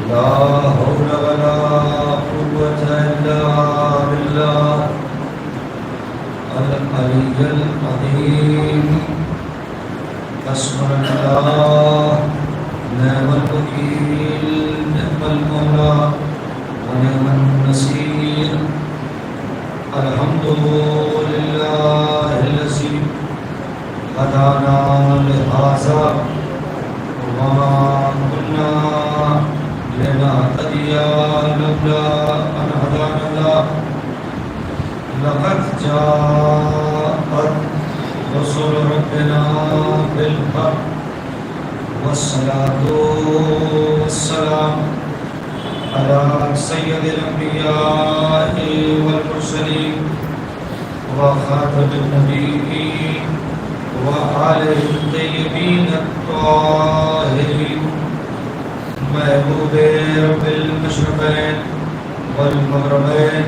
لا حول ولا قوة إلا بالله العلي العظيم. حسبنا الله نعم الوكيل نعم المولى ونعم النصير. الحمد لله الذي هدانا لهذا وما كنا لنهتدي لولا أن هدانا الله. لقد جاءت رسل ربنا بالحق والصلاة والسلام على سيد الأنبياء والمرسلين وخاتم النبيين وآله الطيبين الطاهرين محبوب رب المشرقين والمغربين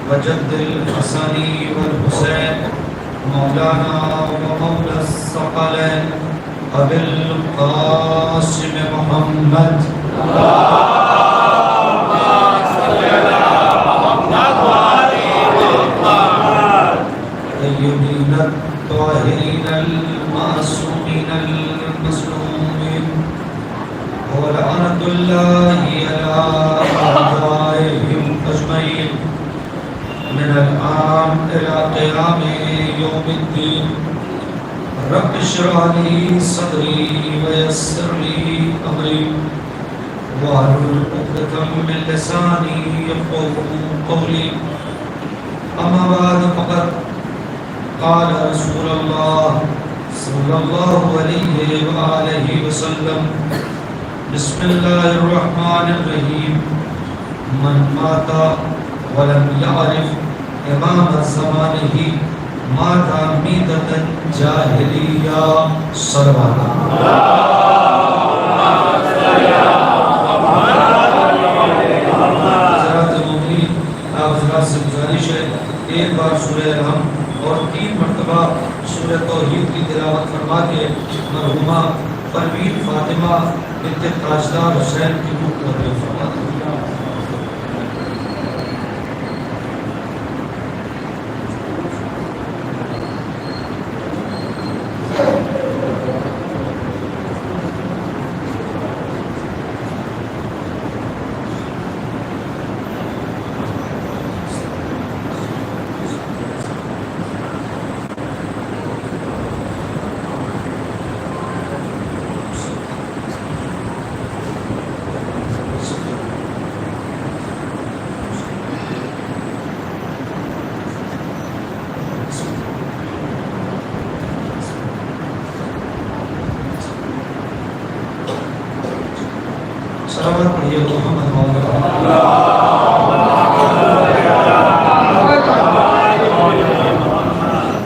وجد الحسن والحسين مولانا ومولى الثقلين أبي القاسم محمد. الطيبين الطاهرين المعصومين المظلومين ولعنة الله على أعدائهم أجمعين من الآن إلى قيام يوم الدين. رب اشرح لي صدري ويسر لي أمري واحلل عقدة من لساني يفقهوا قولي. أما بعد فقد قال رسول الله صلى الله عليه وآله وسلم بسم الله الرحمن الرحيم من مات ولم يعرف إمام زمانه مات ميتة جاهلية. صلوات حضرات مومنین، آپ حضرات سے گزارش ہے ایک بار سورہ رحم اور 3 مرتبہ سورہ توحید کی تلاوت فرما کے مرحومہ پروین فاطمہ بنت تاجدار حسین کی روح کو عطا فرما دیں.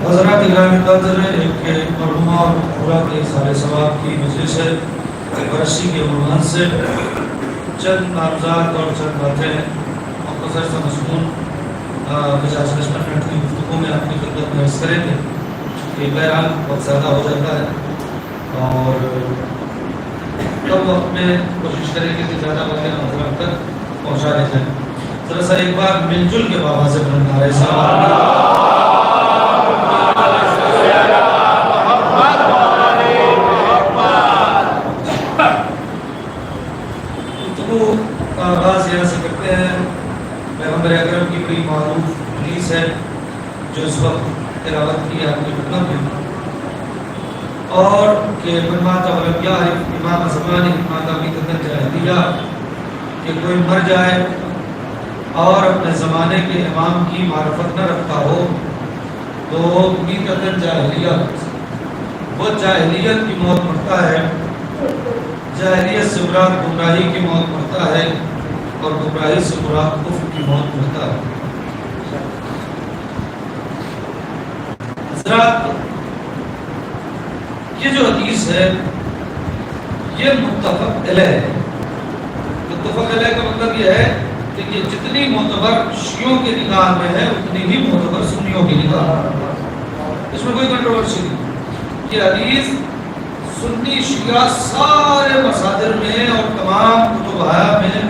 حضرات گرامی قدر ایک مرحومہ پورا کے سارے ثواب کی مجلس ہے. برسی کے عنوان سے چند نامزاد اور چند باتیں مختصر سے مضمون 50-55 منٹ کی گفتگو میں اپنی خدمت میں عرض کریں گے. یہ بہرحال بہت زیادہ ہو جاتا ہے اور کم وقت میں کوشش کریں گے کہ زیادہ باتیں حضرات تک پہنچا دے جائیں. ذرا سا ایک بار مل جل کے بابا سے بلند نعرہ سلام. آغاز یہاں سے کرتے ہیں. پیغمبر اکرم کی بڑی معروف حدیث ہے جو اس وقت تلاوت کی آپ کی خدمت میں، اور کہ من مات ولم یعرف امام زمانہ مات میتۃ جاہلیہ، کہ کوئی مر جائے اور اپنے زمانے کے امام کی معرفت نہ رکھتا ہو تو میتۃ جاہلیہ، وہ جاہلیت کی موت مرتا ہے. جاہلیت سے مراد گمراہی کی موت مرتا ہے اور گمراہی سے مراد کفر کی موت مرتا ہے. حضرات یہ جو حدیث ہے یہ متفق علیہ ہے. متفق علیہ کا مطلب یہ ہے کہ یہ جتنی معتبر شیعوں کے نگاہ میں ہے اتنی ہی معتبر سنیوں کی نگاہ میں. اس میں کوئی کنٹروورسی نہیں. یہ حدیث سنی شیعہ سارے مصادر میں اور تمام کتب میں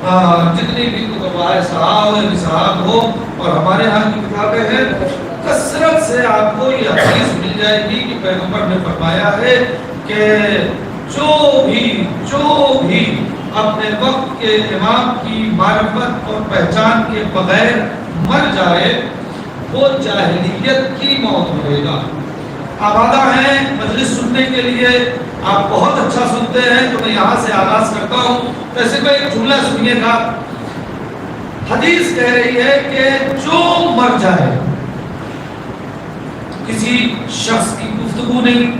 جتنی بھی کتبائے صحاب ہو اور ہمارے ہاں کی کتابیں ہیں، کثرت سے آپ کو یہ حدیث مل جائے گی کہ پیغمبر نے فرمایا ہے کہ جو بھی اپنے وقت کے امام کی معرفت اور پہچان کے بغیر مر جائے وہ جاہلیت کی موت مرے گا۔ آبادہ ہیں مجلس سننے کے لیے، آپ بہت اچھا سنتے ہیں، تو میں یہاں سے آغاز کرتا ہوں۔ ویسے میں ایک جملہ سنیے گا، حدیث کہہ رہی ہے کہ جو مر جائے، کسی شخص کی گفتگو نہیں،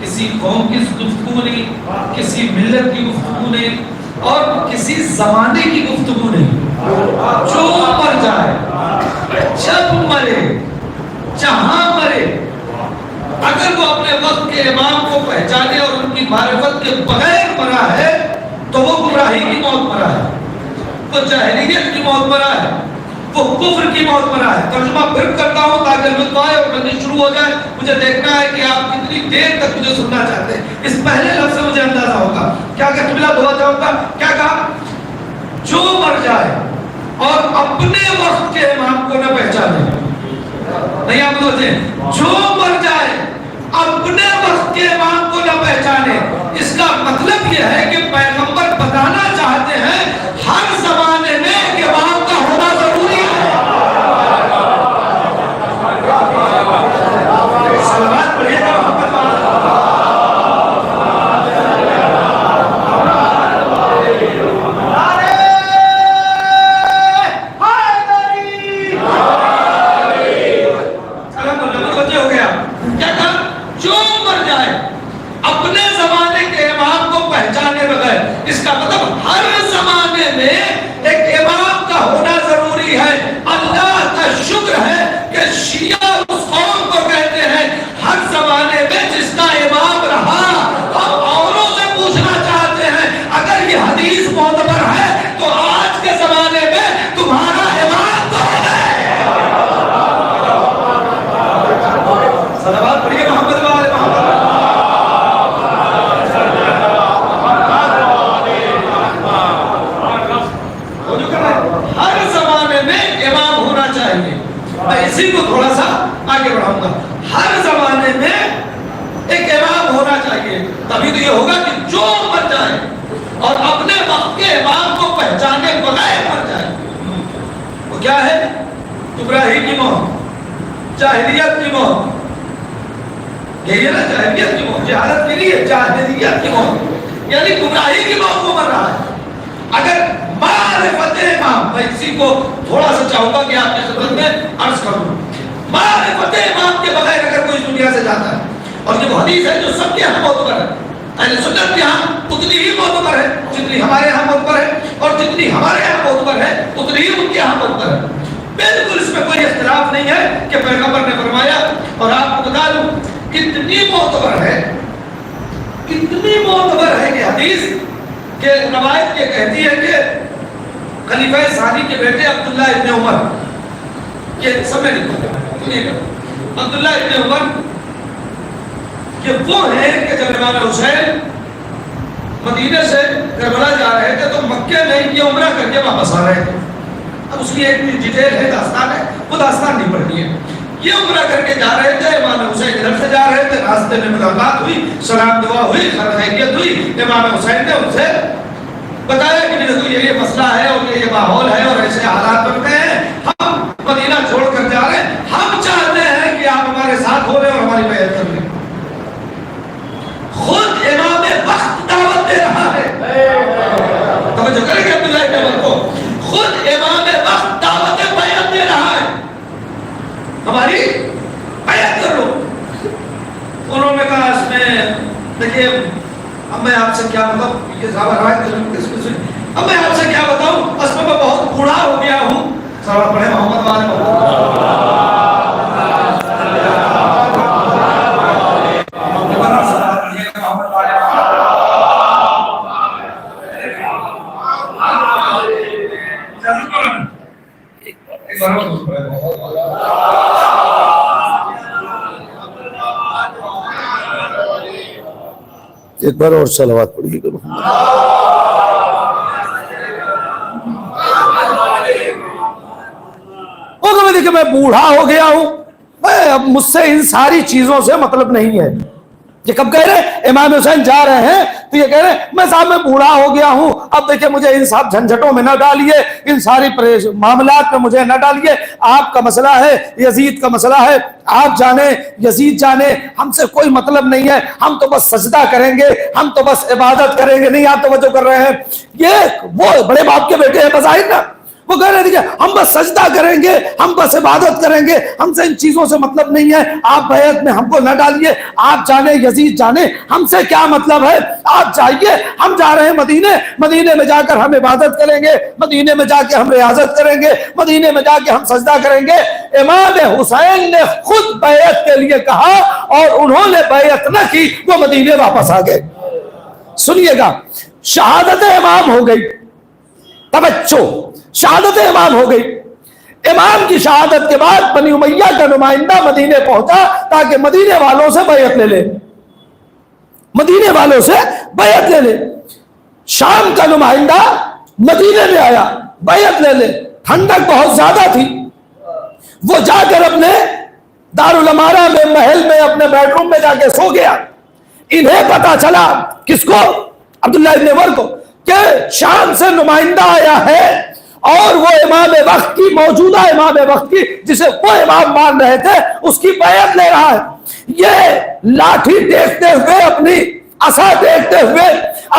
کسی قوم کی گفتگو نہیں، کسی ملت کی گفتگو نہیں، اور کسی زمانے کی گفتگو نہیں، جو مر جائے، جب مرے، جہاں مرے، اگر وہ اپنے وقت کے امام کو پہچانے اور ان کی معرفت کے بغیر مرا ہے تو وہ گمراہی کی موت مرا ہے، وہ جاہلیت کی موت مرا ہے، وہ کفر کی موت مرا ہے۔ ترجمہ پھر کرتا ہوں تاکہ لطف آئے اور بندی شروع ہو جائے۔ مجھے دیکھنا ہے کہ آپ کتنی دیر تک مجھے سننا چاہتے ہیں۔ اس پہلے لفظ سے مجھے اندازہ ہوگا کیا کہ قبلہ دعا جاؤں گا، کیا کہا؟ جو مر جائے اور اپنے وقت کے امام کو نہ پہچانے، نہیں آپ بولتے جو مر جائے اپنے وقت کے امام کو نہ پہچانے، اس کا مطلب یہ ہے کہ پیغمبر بتانا چاہتے ہیں ہر زمانے میں ایک امام کا ہونا ضروری ہے۔ صلوات پڑھیے گا محمد اسی کو تھوڑا سا آگے بڑھاؤں گا۔ ہر زمانے میں ایک امام ہونا چاہیے، تبھی تو یہ ہوگا کہ جو مر جائے اور اپنے وقت کے امام کو پہچانے بغیر مر جائے، وہ کیا ہے؟ گمراہی کی موت، جاہلیت کی موت، یہی ہے نا جاہلیت کی موت، جہالت کے لیے جاہلیت کی موت، یعنی گمراہی کی موت کو مر رہا ہے۔ اگر معرفت امام، میں اسی کو تھوڑا سا چاہوں گا کہ آپ کی خدمت میں عرض کروں، معرفت امام کے بغیر اگر کوئی دنیا سے جاتا ہے، اور یہ وہ حدیث ہے جو سب کے یہاں معتبر ہے، اہل سنت کے یہاں اتنی ہی معتبر ہے جتنی ہمارے یہاں معتبر ہے، اور جتنی ہمارے یہاں معتبر ہے اتنی ہی ان کے یہاں معتبر ہے۔ بالکل اس میں کوئی اختلاف نہیں ہے کہ پیغمبر نے فرمایا، اور آپ کو بتا دوں کتنی معتبر ہے، کتنی معتبر ہے کہ حدیث کہ روایت یہ کہتی ہے کہ خلیفہ ثانی کے بیٹے عبداللہ ابن عمر، یہ سمجھ نہیں، عبداللہ ابن عمر یہ وہ ہیں کہ جب امام حسین مدینہ سے کربلا جا رہے تھے تو مکے میں یہ عمرہ کر کے واپس آ رہے تھے۔ اب اس کی ایک ڈیٹیل ہے، داستان ہے، وہ داستان نہیں پڑھنی ہے۔ یہ عمرہ کر کے جا رہے تھے، امام حسین ادھر سے جا رہے تھے، راستے میں ملاقات ہوئی، سلام دعا ہوئی، خیریت ہوئی۔ امام حسین نے ان سے بتایا کہ میرے یہ مسئلہ ہے اور یہ ماحول ہے اور ایسے حالات بن گئے ہیں، ہم مدینہ چھوڑ کر جا رہے ہیں، ہم چاہتے ہیں کہ آپ ہمارے ساتھ ہو رہے اور ہماری بیعت کر لیں۔ خود امام وقت دعوت دے رہا ہے، توجہ کریں گے عبداللہ ابن عمر کو، خود امام وقت دعوت بیعت دے رہا ہے، ہماری بیعت کر لو۔ انہوں نے کہا اس میں دیکھیے اب میں آپ سے کیا بتاؤں، یہ صحابہ روایت اب میں آپ سے کیا بتاؤں، اصل میں بہت بوڑھا ہو گیا ہوں۔ صحابہ پڑھے محمد والے ایک بار اور صلوات پڑھیے گا۔ میں بوڑھا ہو گیا ہوں، اب مجھ سے ان ساری چیزوں سے مطلب نہیں ہے. یہ کب کہہ رہے؟ امام حسین جا رہے ہیں تو یہ کہہ رہے میں صاحب میں بوڑھا ہو گیا ہوں، اب دیکھیں مجھے ان سب جھنجھٹوں میں نہ ڈالیے، ان ساری معاملات میں مجھے نہ ڈالیے. آپ کا مسئلہ ہے، یزید کا مسئلہ ہے، آپ جانے یزید جانے، ہم سے کوئی مطلب نہیں ہے، ہم تو بس سجدہ کریں گے، ہم تو بس عبادت کریں گے. نہیں آپ توجہ کر رہے ہیں، یہ وہ بڑے باپ کے بیٹے ہیں بظاہر نا، وہ کہہ رہے تھے ہم بس سجدہ کریں گے، ہم بس عبادت کریں گے، ہم سے ان چیزوں سے مطلب نہیں ہے، آپ بیعت میں ہم کو نہ ڈالیے، آپ جانے یزید جانے، ہم سے کیا مطلب ہے، آپ جائیے، ہم جا رہے ہیں مدینے، مدینے میں جا کر ہم عبادت کریں گے، مدینے میں جا کے ہم ریاضت کریں گے، مدینے میں جا کے ہم سجدہ کریں گے. امام حسین نے خود بیعت کے لیے کہا اور انہوں نے بیعت نہ کی، وہ مدینے واپس آ گئے. سنیے گا، شہادت امام ہو گئی، توجہ، شہادت امام ہو گئی. امام کی شہادت کے بعد بنی امیہ کا نمائندہ مدینے پہنچا تاکہ مدینے والوں سے بیعت لے لے، مدینے والوں سے بیعت لے لے. شام کا نمائندہ مدینے میں آیا، بیعت لے لے. ٹھنڈک بہت زیادہ تھی، وہ جا کر اپنے دارالامارہ میں محل میں اپنے بیڈ روم میں جا کے سو گیا. انہیں پتا چلا، کس کو؟ عبداللہ ابن عمر کو، کہ شام سے نمائندہ آیا ہے اور وہ امام وقت کی، موجودہ امام وقت کی جسے وہ امام مان رہے تھے، اس کی بیعت لے رہا ہے. یہ لاٹھی دیکھتے ہوئے، اپنی عصا دیکھتے ہوئے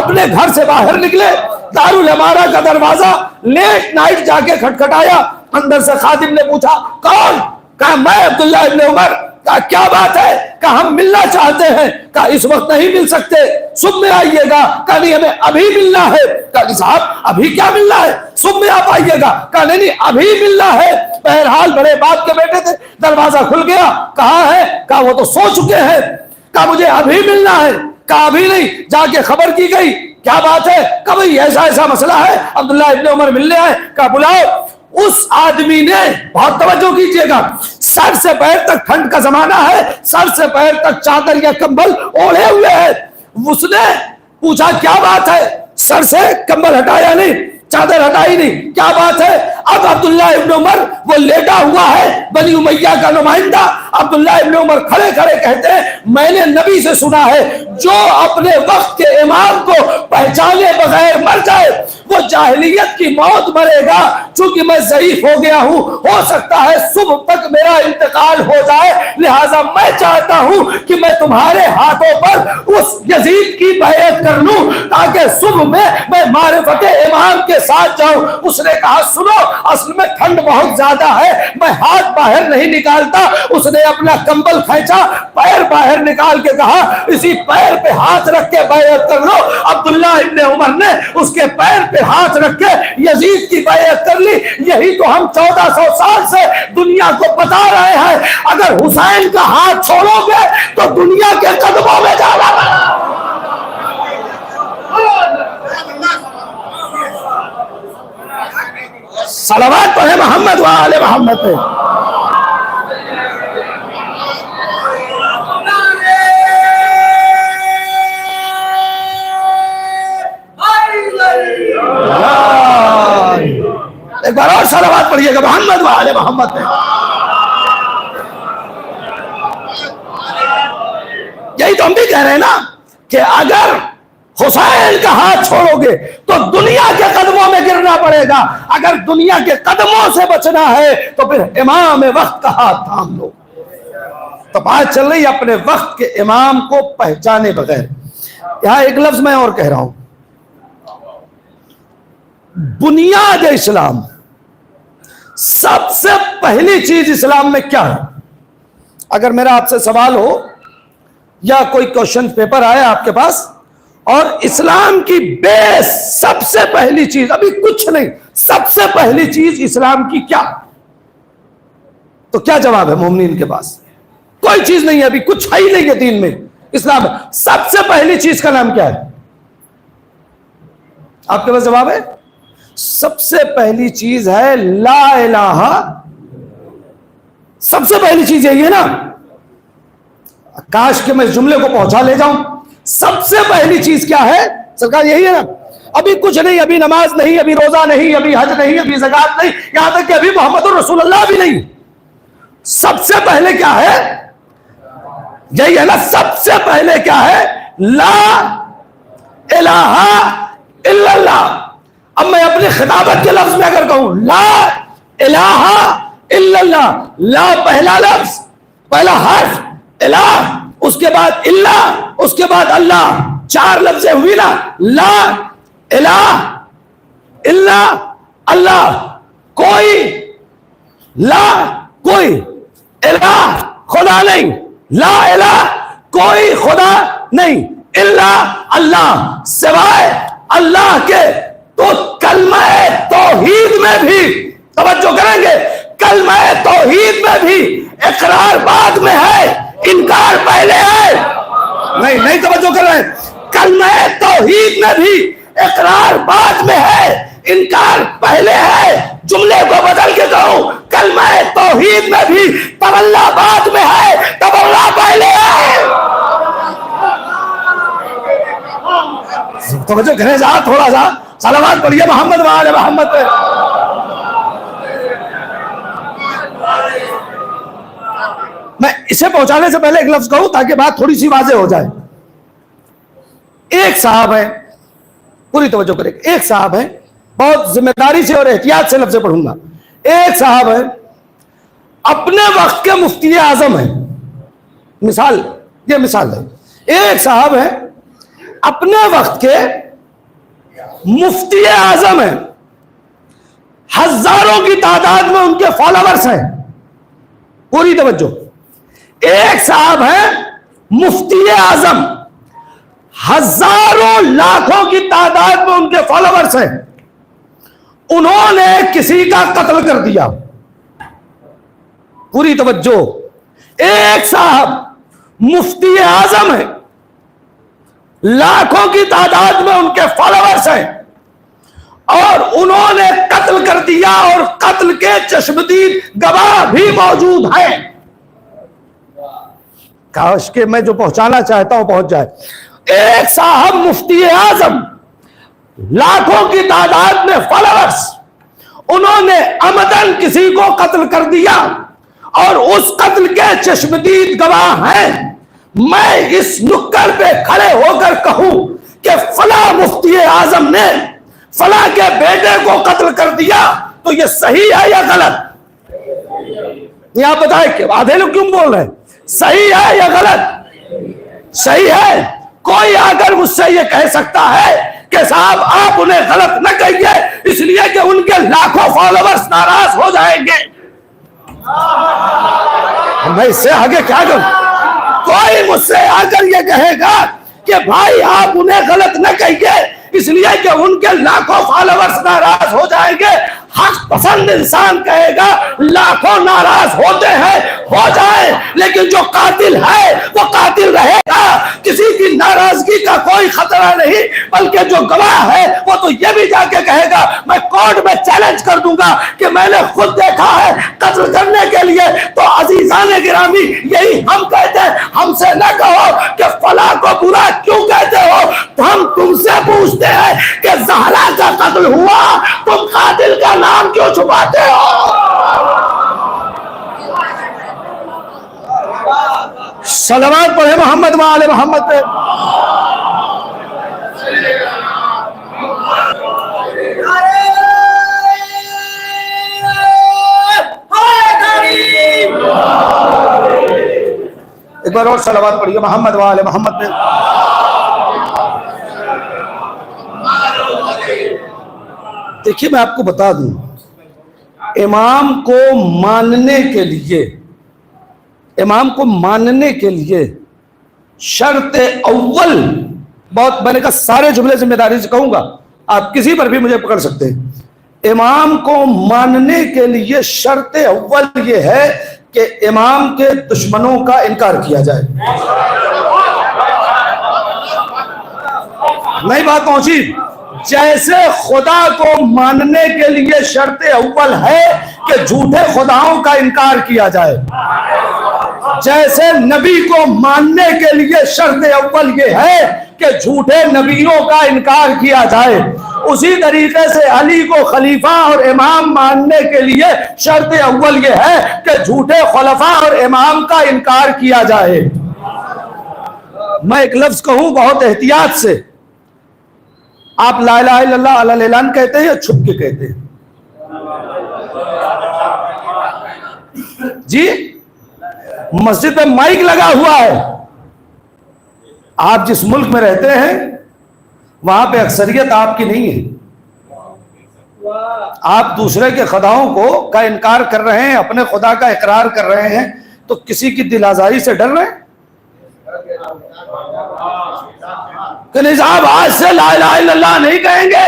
اپنے گھر سے باہر نکلے. دارالامارہ کا دروازہ لیٹ نائٹ جا کے کھٹکھٹایا. اندر سے خادم نے پوچھا کون؟ کہا میں عبداللہ ابن عمر. کہا کیا بات ہے؟ کہا ہم ملنا چاہتے ہیں. کہا اس وقت نہیں مل سکتے، صبح میں آئیے گا. کہا نہیں ہمیں ابھی ملنا ہے. کہا صاحب ابھی کیا ملنا ہے، صبح میں آپ آئیے گا. کہا نہیں ابھی ملنا ہے. بہرحال بڑے باپ کے بیٹے تھے، دروازہ کھل گیا. کہاں ہے؟ کہا وہ تو سو چکے ہیں. کہا مجھے ابھی ملنا ہے. کہا ابھی نہیں. جا کے خبر کی گئی، کیا بات ہے؟ کہا بھئی ایسا ایسا مسئلہ ہے، عبداللہ ابن عمر ملنے آئے. کہا بلاؤ. اس آدمی نے، بہت توجہ کیجئے گا، سر سے پیر تک ٹھنڈ کا زمانہ ہے، سر سے پیر تک چادر یا کمبل اوڑھے ہوئے ہے. اس نے پوچھا کیا بات ہے؟ سر سے کمبل ہٹایا نہیں، چادر ہٹائی نہیں. کیا بات ہے؟ اب عبداللہ ابن عمر وہ لیٹا ہوا ہے، بنی امیہ کا نمائندہ. عبداللہ ابن عمر کھڑے کھڑے کہتے ہیں میں نے نبی سے سنا ہے جو اپنے وقت کے امام کو پہچانے بغیر مر جائے وہ جاہلیت کی موت مرے گا. چونکہ میں ضعیف ہو گیا ہوں، ہو سکتا ہے صبح تک میرا انتقال ہو جائے، لہٰذا میں چاہتا ہوں کہ میں تمہارے ہاتھوں پر اس یزید کی بیعت کر لوں تاکہ صبح میں معرفت امام کے ساتھ جاؤں. اس نے کہا سنو، اصل میں ٹھنڈ بہت زیادہ ہے، میں ہاتھ باہر نہیں نکالتا. اس نے اپنا کمبل کھینچا، پیر باہر نکال کے کہا اسی پیر پہ ہاتھ رکھ کے بیعت کر لو. عبداللہ ابن عمر نے اس کے پیر پہ ہاتھ رکھ کے یزید کی بیعت کر لی. یہی تو ہم 1400 سال سے دنیا کو بتا رہے ہیں، اگر حسین کا ہاتھ چھوڑو گے تو دنیا کے قدموں میں جانا پڑا. صلوات پڑھے محمد و آل محمد پہ. ایک بار اور صلوات پڑھیے گا محمد و آل محمد پہ. یہی تو ہم بھی کہہ رہے ہیں نا کہ اگر حسین کا ہاتھ چھوڑو گے تو دنیا کے قدموں میں گرنا پڑے گا. اگر دنیا کے قدموں سے بچنا ہے تو پھر امام وقت کا ہاتھ تھام لو. تو بات چل رہی اپنے وقت کے امام کو پہچانے بغیر. یہاں ایک لفظ میں اور کہہ رہا ہوں، بنیاد اسلام، سب سے پہلی چیز اسلام میں کیا ہے؟ اگر میرا آپ سے سوال ہو یا کوئی کوشچن پیپر آیا آپ کے پاس اور اسلام کی بیس سب سے پہلی چیز، ابھی کچھ نہیں، سب سے پہلی چیز اسلام کی کیا، تو کیا جواب ہے مومنین کے پاس؟ کوئی چیز نہیں ہے، ابھی کچھ ہے ہی نہیں ہے دین میں. اسلام سب سے پہلی چیز کا نام کیا ہے؟ آپ کے پاس جواب ہے؟ سب سے پہلی چیز ہے لا الہ. سب سے پہلی چیز یہی ہے نا. کاش کہ میں اس جملے کو پہنچا لے جاؤں. سب سے پہلی چیز کیا ہے سرکار؟ یہی ہے نا. ابھی کچھ نہیں، ابھی نماز نہیں، ابھی روزہ نہیں، ابھی حج نہیں، ابھی زکات نہیں، یہاں تک کہ ابھی محمد رسول اللہ بھی نہیں. سب سے پہلے کیا ہے؟ یہی ہے نا، سب سے پہلے کیا ہے؟ لا الہ الا اللہ. اب میں اپنی خطابت کے لفظ میں اگر کہوں لا الہ الا اللہ، لا پہلا لفظ، پہلا حرف، الہ، اس کے بعد اللہ، اس کے بعد اللہ، 4 لفظیں ہوئی نا. لا الہ الا اللہ، کوئی لا، کوئی الہ خدا نہیں، لا الہ کوئی خدا نہیں، الا اللہ سوائے اللہ کے. تو کلمہ توحید میں بھی توجہ کریں گے، کلمہ توحید میں بھی اقرار بعد میں ہے، انکار پہلے ہے. نہیں توجہ کر رہے ہیں. کلمہ توحید میں بھی اقرار بعد میں ہے، انکار پہلے ہے. جملے کو بدل کے کہوں، کلمہ توحید میں بھی تولا بعد میں ہے، تولا پہلے ہے. توجہ کریں ذرا، تھوڑا سا صلوات پڑھیے محمد وآل محمد پہ. میں اسے پہنچانے سے پہلے ایک لفظ کہوں تاکہ بات تھوڑی سی واضح ہو جائے. ایک صاحب ہے، پوری توجہ کریں، ایک صاحب ہے، بہت ذمہ داری سے اور احتیاط سے لفظ پڑھوں گا. ایک صاحب ہے، اپنے وقت کے مفتی اعظم ہے. مثال، یہ مثال ہے. ایک صاحب ہے، اپنے وقت کے مفتی اعظم ہے، ہزاروں کی تعداد میں ان کے فالوورز ہیں. پوری توجہ. ایک صاحب ہے مفتی اعظم، ہزاروں لاکھوں کی تعداد میں ان کے فالوورز ہیں. انہوں نے کسی کا قتل کر دیا. پوری توجہ. ایک صاحب مفتی اعظم ہے، لاکھوں کی تعداد میں ان کے فالوورز ہیں، اور انہوں نے قتل کر دیا، اور قتل کے چشمدید گواہ بھی موجود ہیں. کاش کہ میں جو پہنچانا چاہتا ہوں پہنچ جائے. ایک صاحب مفتی اعظم، لاکھوں کی تعداد میں فالوورز، انہوں نے عمدن کسی کو قتل کر دیا اور اس قتل کے چشمدید گواہ ہیں. میں اس نکڑ پہ کھڑے ہو کر کہوں کہ فلاں مفتی اعظم نے فلاں کے بیٹے کو قتل کر دیا، تو یہ صحیح ہے یا غلط؟ یہ آپ بتائیں کہ آدھے لوگ کیوں بول رہے ہیں؟ صحیح ہے یا غلط؟ صحیح ہے. کوئی اگر مجھ سے یہ کہہ سکتا ہے کہ صاحب آپ انہیں غلط نہ کہیے اس لیے کہ ان کے لاکھوں فالوورز ناراض ہو جائیں گے، میں اس سے آگے کیا کروں؟ کوئی مجھ سے آ کر یہ کہے گا کہ بھائی آپ انہیں غلط نہ کہیے اس لیے کہ ان کے لاکھوں فالوورز ناراض ہو جائیں گے، حق پسند انسان کہے گا لاکھوں ناراض ہوتے ہیں، ہو جائے، لیکن جو قاتل ہے وہ قاتل رہے گا، کسی کی ناراضگی کا کوئی خطرہ نہیں. بلکہ جو گواہ ہے وہ تو یہ بھی جا کے کہے گا، میں کورٹ میں چیلنج کر دوں گا کہ میں نے خود دیکھا ہے قتل کرنے کے لیے. تو عزیزان گرامی، یہی ہم کہتے ہیں، ہم سے نہ کہو کہ فلاں کو برا کیوں کہتے ہو، تو ہم تم سے پوچھتے ہیں کہ زہرا کا قتل ہوا، تم قاتل کا نام کیوں چھپاتے ہو؟ صلوات پڑھے محمد وآل محمد پہ. ایک بار اور صلوات پڑھیے محمد وآل محمد پہ. دیکھیے میں آپ کو بتا دوں، امام کو ماننے کے لیے شرط اول، بہت میں نے کہا سارے جملے ذمہ داری سے کہوں گا، آپ کسی پر بھی مجھے پکڑ سکتے ہیں. امام کو ماننے کے لیے شرط اول یہ ہے کہ امام کے دشمنوں کا انکار کیا جائے. نئی بات پہنچی. جیسے خدا کو ماننے کے لیے شرط اول ہے کہ جھوٹے خداؤں کا انکار کیا جائے، جیسے نبی کو ماننے کے لیے شرط اول یہ ہے کہ جھوٹے نبیوں کا انکار کیا جائے، اسی طریقے سے علی کو خلیفہ اور امام ماننے کے لیے شرط اول یہ ہے کہ جھوٹے خلفاء اور امام کا انکار کیا جائے۔ میں ایک لفظ کہوں بہت احتیاط سے، آپ لا الہ الا اللہ علی اعلان کہتے ہیں یا چھپ کے کہتے ہیں؟ جی، مسجد میں مائک لگا ہوا ہے، آپ جس ملک میں رہتے ہیں وہاں پہ اکثریت آپ کی نہیں ہے، آپ دوسرے کے خداؤں کو کا انکار کر رہے ہیں، اپنے خدا کا اقرار کر رہے ہیں، تو کسی کی دل آزاری سے ڈر رہے ہیں کہ نہیں صاحب آج سے لا الہ الا اللہ نہیں کہیں گے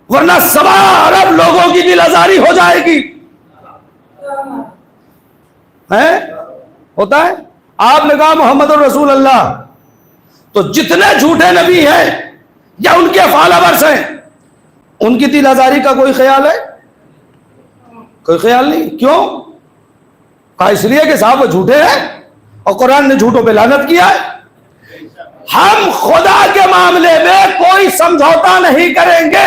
ورنہ 7 ارب لوگوں کی دل آزاری ہو جائے گی؟ ہوتا ہے؟ آپ نے کہا محمد رسول اللہ، تو جتنے جھوٹے نبی ہیں یا ان کے فالوورز ہیں ان کی دل آزاری کا کوئی خیال ہے؟ کوئی خیال نہیں۔ کیوں؟ کہا اس لیے کہ صاحب وہ جھوٹے ہیں اور قرآن نے جھوٹوں پہ لعنت کیا ہے۔ ہم خدا کے معاملے میں کوئی سمجھوتا نہیں کریں گے،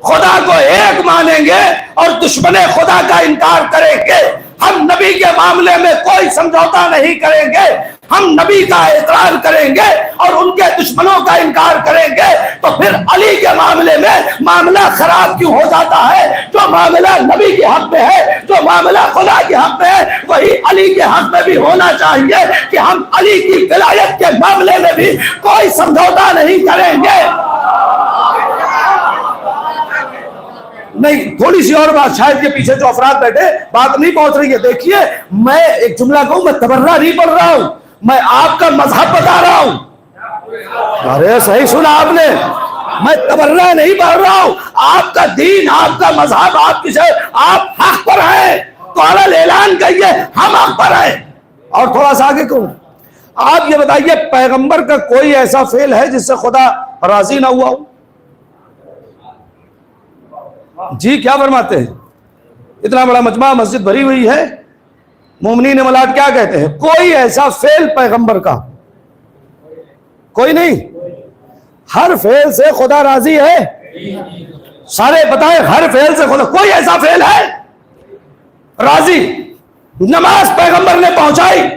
خدا کو ایک مانیں گے اور دشمن خدا کا انکار کریں گے۔ ہم نبی کے معاملے میں کوئی سمجھوتا نہیں کریں گے، ہم نبی کا اقرار کریں گے اور ان کے دشمنوں کا انکار کریں گے۔ تو پھر علی کے معاملے میں معاملہ خراب کیوں ہو جاتا ہے؟ جو معاملہ نبی کے حق میں ہے، جو معاملہ خدا کے حق میں ہے، وہی علی کے حق میں بھی ہونا چاہیے کہ ہم علی کی ولایت کے معاملے میں بھی کوئی سمجھوتا نہیں کریں گے۔ نہیں، تھوڑی سی اور بات، شاید کے پیچھے جو افراد بیٹھے بات نہیں پہنچ رہی ہے۔ دیکھیے، میں ایک جملہ کہوں، میں تبرہ نہیں پڑھ رہا ہوں، میں آپ کا مذہب بتا رہا ہوں۔ ارے صحیح سنا آپ نے، میں تبرہ نہیں پڑھ رہا ہوں، آپ کا دین، آپ کا مذہب، آپ حق پر ہیں تو علی اعلان کہیے ہم حق پر ہیں۔ اور تھوڑا سا آگے کہوں، آپ یہ بتائیے پیغمبر کا کوئی ایسا فعل ہے جس سے خدا راضی نہ ہوا ہو؟ جی کیا فرماتے ہیں؟ اتنا بڑا مجمع، مسجد بھری ہوئی ہے، مومنین ملاد کیا کہتے ہیں؟ کوئی ایسا فعل پیغمبر کا کوئی نہیں، ہر فعل سے خدا راضی ہے۔ سارے بتائیں، ہر فعل سے خدا، کوئی ایسا فعل ہے راضی؟ نماز پیغمبر نے پہنچائی،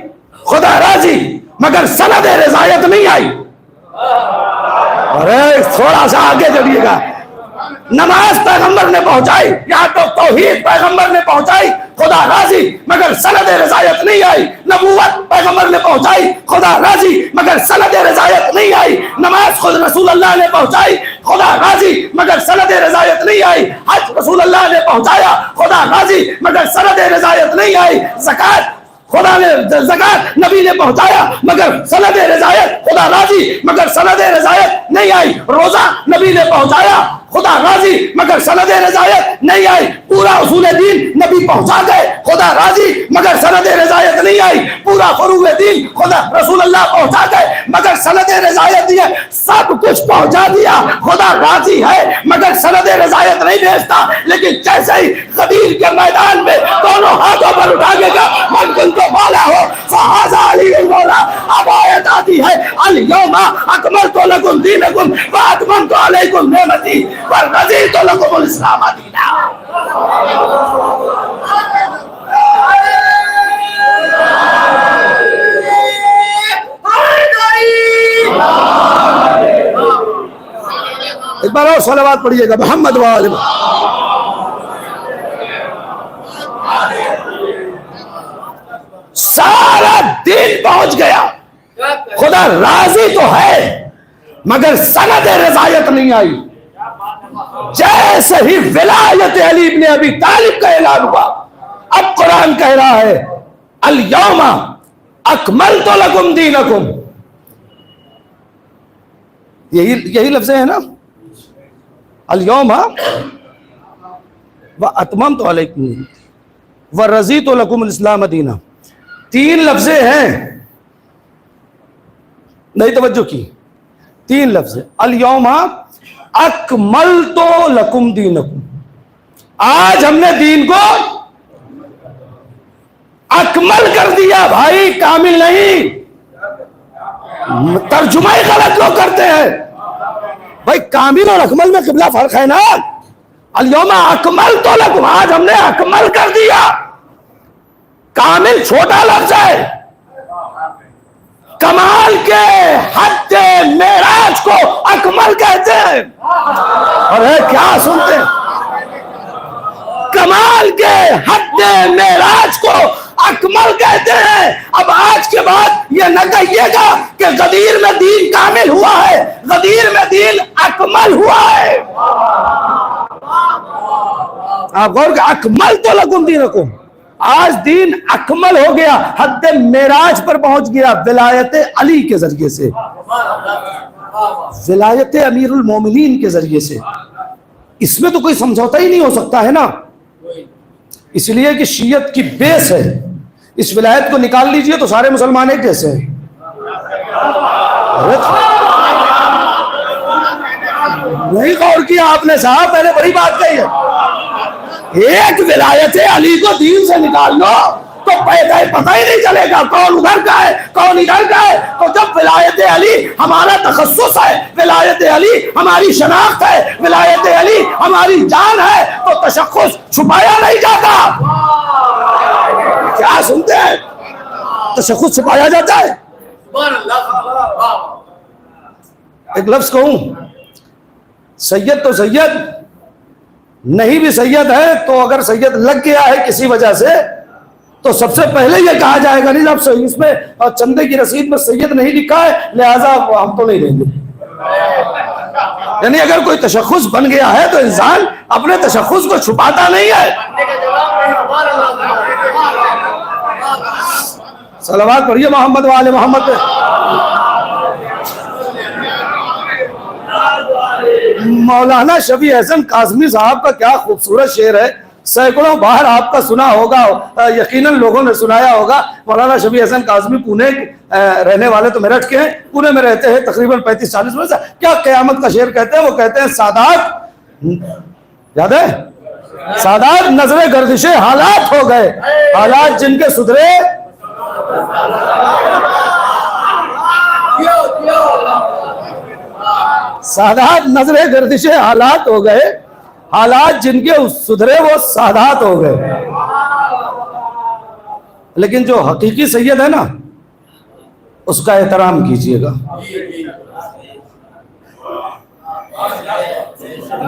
خدا راضی، مگر سند رضایت نہیں آئی۔ ارے تھوڑا سا آگے چلیے گا، نماز پیغمبر نے پہنچائی، یہاں تو توحید پیغمبر نے پہنچائی، خدا راضی، مگر سند رضایت نہیں آئی۔ نبوت پیغمبر نے پہنچائی، خدا راضی، مگر سند رضایت نہیں آئی۔ نماز خود رسول اللہ نے پہنچائی، خدا راضی، مگر سند رضایت نہیں آئی۔ حج رسول اللہ نے پہنچایا، خدا راضی، مگر سند رضایت نہیں آئی۔ زکات خدا نے، زکات نبی نے پہنچایا مگر سند رضایت، خدا راضی، مگر سند رضایت نہیں آئی۔ روزہ نبی نے پہنچایا، خدا راضی، مگر سند رضایت نہیں آئی۔ پورا اصول دین نبی پہنچا گئے، خدا راضی، مگر سند رضایت نہیں آئی۔ پورا فروع دین خدا رسول اللہ پہنچا گئے مگر سند رضایت نہیں ہے۔ سب کچھ پہنچا دیا، خدا راضی ہے مگر سند رضایت نہیں بھیجتا۔ لیکن جیسے ہی غدیر کے میدان میں دونوں ہاتھوں پر اٹھا کے کہا من کنت مولا ہو فہذا علی المولا، اب آیت آتی ہے الیوم اکملت لکم دینکم واتممت علیکم نعمتی ورضیت لکم الاسلام دینا۔ ایک بار اور صلوات پڑھیے گا محمد وآلہ۔ سارا دین پہنچ گیا، خدا راضی تو ہے مگر سند رضایت نہیں آئی۔ جیسے ہی ولایت علی ابن ابی طالب کا اعلان ہوا، اب قرآن کہہ رہا ہے الیوم اکملت لکم دینکم، یہی لفظ ہے نا، الیوم واتممت علیکم ورضیت لکم الاسلام دینا۔ 3 لفظ ہیں، نہیں توجہ کی، 3 لفظ، الیوم اکملت لکم دینکم، آج ہم نے دین کو اکمل کر دیا بھائی، کامل نہیں، ترجمہ ہی غلط لوگ کرتے ہیں۔ بھائی کامل اور اکمل میں قبلہ فرق ہے نا. الیوم اکملت لکم، آج ہم نے اکمل کر دیا. کامل چھوٹا لفظ ہے. کمال کے حد معراج کو اکمل کہتے ہیں. ارے کیا سنتے ہیں؟ کمال کے حد معراج کو اکمل کہتے ہیں. اب آج کے بعد یہ نہ کہیے گا کہ غدیر میں دین کامل ہوا ہے، غدیر میں دین اکمل ہوا ہے. آپ غور کہ اکملت لکم دینکم، آج دین اکمل ہو گیا، حد معراج پر پہنچ گیا ولایت علی کے ذریعے سے، ولایت امیر المومنین کے ذریعے سے. اس میں تو کوئی سمجھوتا ہی نہیں ہو سکتا ہے نا، اس لیے کہ شیعت کی بیس ہے. اس ولایت کو نکال لیجئے تو سارے مسلمان ایک جیسے ہیں. نہیں غور کیا آپ نے صاحب، پہلے بڑی بات کہی ہے. ایک ولایت علی کو دین سے نکال لو تو پتہ ہی نہیں چلے گا کون ادھر کا ہے کون ادھر کا ہے. تو جب ولایت علی ہمارا تخصص ہے، ولایت علی ہماری شناخت ہے، ولایت علی ہماری جان ہے، تو تشخص چھپایا نہیں جاتا. کیا سنتے ہیں؟ تشخص چھپایا جاتا ہے. ایک لفظ کہوں، سید تو سید نہیں بھی سید ہے تو اگر سید لگ گیا ہے کسی وجہ سے تو سب سے پہلے یہ کہا جائے گا نہیں جب اس میں چندے کی رسید میں سید نہیں لکھا ہے لہذا ہم تو نہیں لیں گے. یعنی اگر کوئی تشخص بن گیا ہے تو انسان اپنے تشخص کو چھپاتا نہیں ہے. صلوات پڑھیے محمد و آل محمد پہ. مولانا شفیع احسن کاظمی صاحب کا کیا خوبصورت شعر ہے، سینکڑوں بار آپ کا سنا ہوگا، یقیناً لوگوں نے سنایا ہوگا. مولانا شفیع احسن کاظمی پونے رہنے والے تو میرٹھ کے ہیں، پونے میں رہتے ہیں تقریباً 35-40 برس. کیا قیامت کا شعر کہتے ہیں؟ وہ کہتے ہیں سادات، یاد ہے؟ سادات نظر گردش حالات ہو گئے، حالات جن کے سدھرے سادات نظر گردش حالات ہو گئے، حالات جن کے سدھرے وہ سادات ہو گئے. لیکن جو حقیقی سید ہے نا اس کا احترام کیجئے گا.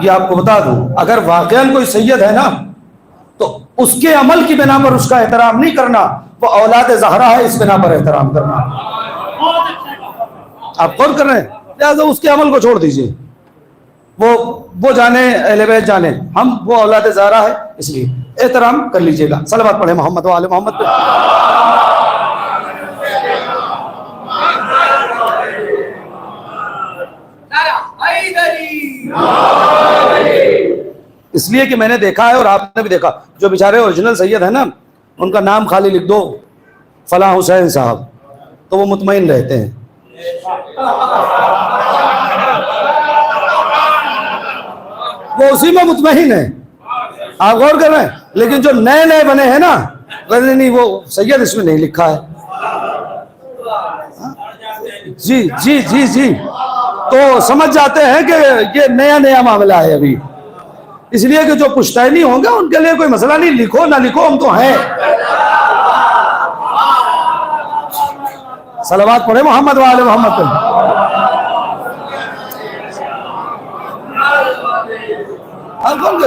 یہ آپ کو بتا دوں، اگر واقعاً کوئی سید ہے نا تو اس کے عمل کی بنا پر اس کا احترام نہیں کرنا، وہ اولاد زہرا ہے اس بنا پر احترام کرنا. آپ غور کر رہے ہیں؟ لہٰذا اس کے عمل کو چھوڑ دیجئے، وہ جانے اہل بیت جانے، ہم وہ اولاد زہرا ہے اس لیے احترام کر لیجئے گا. صلوات پڑھیں محمد و آل محمد پہ. اس لیے کہ میں نے دیکھا ہے اور آپ نے بھی دیکھا، جو بیچارے اوریجنل سید ہیں نا ان کا نام خالی لکھ دو فلاں حسین صاحب تو وہ مطمئن رہتے ہیں. وہ اسی میں مطمئن ہے. آپ غور کر رہے ہیں؟ لیکن جو نئے نئے بنے ہیں نا نہیں وہ سید اس میں نہیں لکھا ہے. جی جی جی جی تو سمجھ جاتے ہیں کہ یہ نیا نیا معاملہ ہے ابھی، اس لیے کہ جو پشتینی ہوں گے ان کے لیے کوئی مسئلہ نہیں، لکھو نہ لکھو ہم تو ہیں. صلوات پڑھے محمد و آل محمد پہ.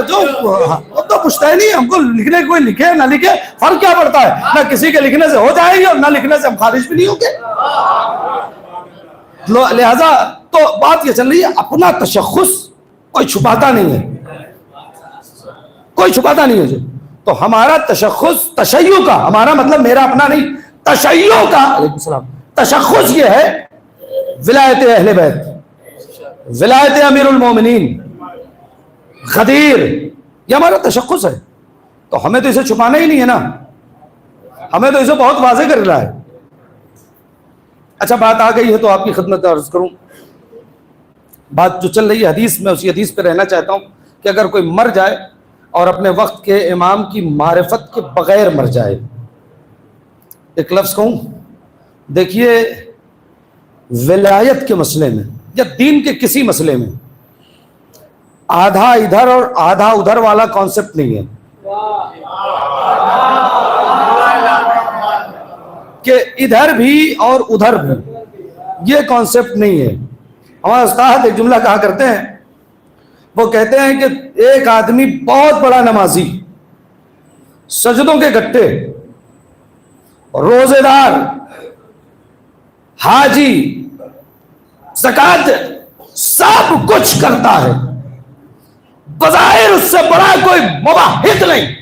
جو تو پشتینی ہم کو لکھنے کوئی لکھے نہ لکھے فرق کیا پڑتا ہے؟ نہ کسی کے لکھنے سے ہو جائے گی اور نہ لکھنے سے ہم خارج بھی نہیں ہوں گے. لہذا تو بات یہ چل رہی ہے اپنا تشخص کوئی چھپاتا نہیں ہے، کوئی چھپاتا نہیں ہے. تو ہمارا تشخص تشیع کا، ہمارا مطلب میرا اپنا نہیں، تشیع کا علیکم السلام تشخص یہ ہے ولایت اہل بیت، ولایت امیر المومنین، غدیر، یہ ہمارا تشخص ہے. تو ہمیں تو اسے چھپانا ہی نہیں ہے نا، ہمیں تو اسے بہت واضح کر رہا ہے. اچھا بات آ گئی ہے تو آپ کی خدمت عرض کروں، بات جو چل رہی ہے حدیث میں اسی حدیث پہ رہنا چاہتا ہوں کہ اگر کوئی مر جائے اور اپنے وقت کے امام کی معرفت کے بغیر مر جائے. ایک لفظ کہوں، دیکھیے ولایت کے مسئلے میں یا دین کے کسی مسئلے میں آدھا ادھر اور آدھا ادھر والا کانسیپٹ نہیں ہے کہ ادھر بھی اور ادھر بھی، یہ کانسیپٹ نہیں ہے. ہمارے استاد ایک جملہ کہا کرتے ہیں، وہ کہتے ہیں کہ ایک آدمی بہت بڑا نمازی، سجدوں کے گٹے، روزے دار، حاجی، زکات سب کچھ کرتا ہے، بظاہر اس سے بڑا کوئی مباحث نہیں،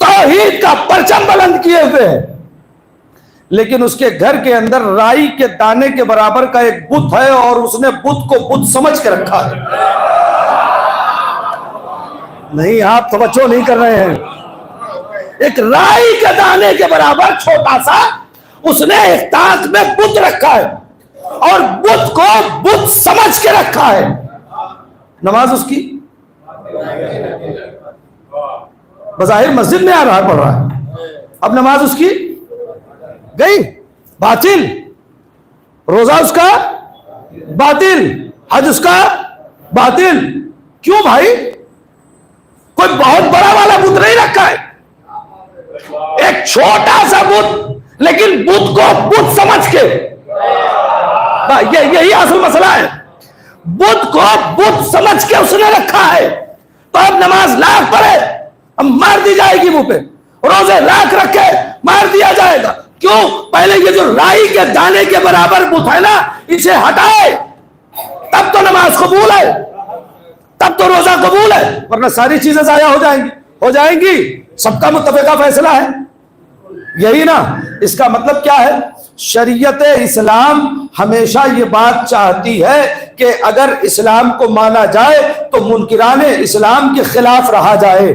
توحید کا پرچم بلند کیے ہوئے ہے، لیکن اس کے گھر کے اندر رائی کے دانے کے برابر کا ایک بت ہے اور اس نے بت کو بت سمجھ کے رکھا ہے. نہیں، آپ توجہ نہیں کر رہے ہیں. ایک رائی کے دانے کے برابر چھوٹا سا اس نے ایک تاک میں بت رکھا ہے اور بت کو بت سمجھ کے رکھا ہے. نماز اس کی بظاہر مسجد میں آ رہا پڑھ رہا ہے، اب نماز اس کی گئی، باطل. روزہ اس کا باطل، حج اس کا باطل. کیوں بھائی؟ کوئی بہت بڑا والا بت نہیں رکھا ہے، ایک چھوٹا سا بت، لیکن بت کو بت سمجھ کے. یہی اصل مسئلہ ہے، بت کو بت سمجھ کے اس نے رکھا ہے. تو اب نماز لاکھ پڑھے اب مار دی جائے گی منہ پہ، روزے لاکھ رکھے مار دیا جائے گا. کیوں؟ پہلے یہ جو رائی کے دانے کے برابر بت ہے نا، اسے ہٹائے تب تو نماز قبول ہے، تب تو روزہ قبول ہے، ورنہ ساری چیزیں ضائع ہو جائیں گی. سب کا متفقہ فیصلہ ہے یہی نا. اس کا مطلب کیا ہے؟ شریعت اسلام ہمیشہ یہ بات چاہتی ہے کہ اگر اسلام کو مانا جائے تو منکران اسلام کے خلاف رہا جائے.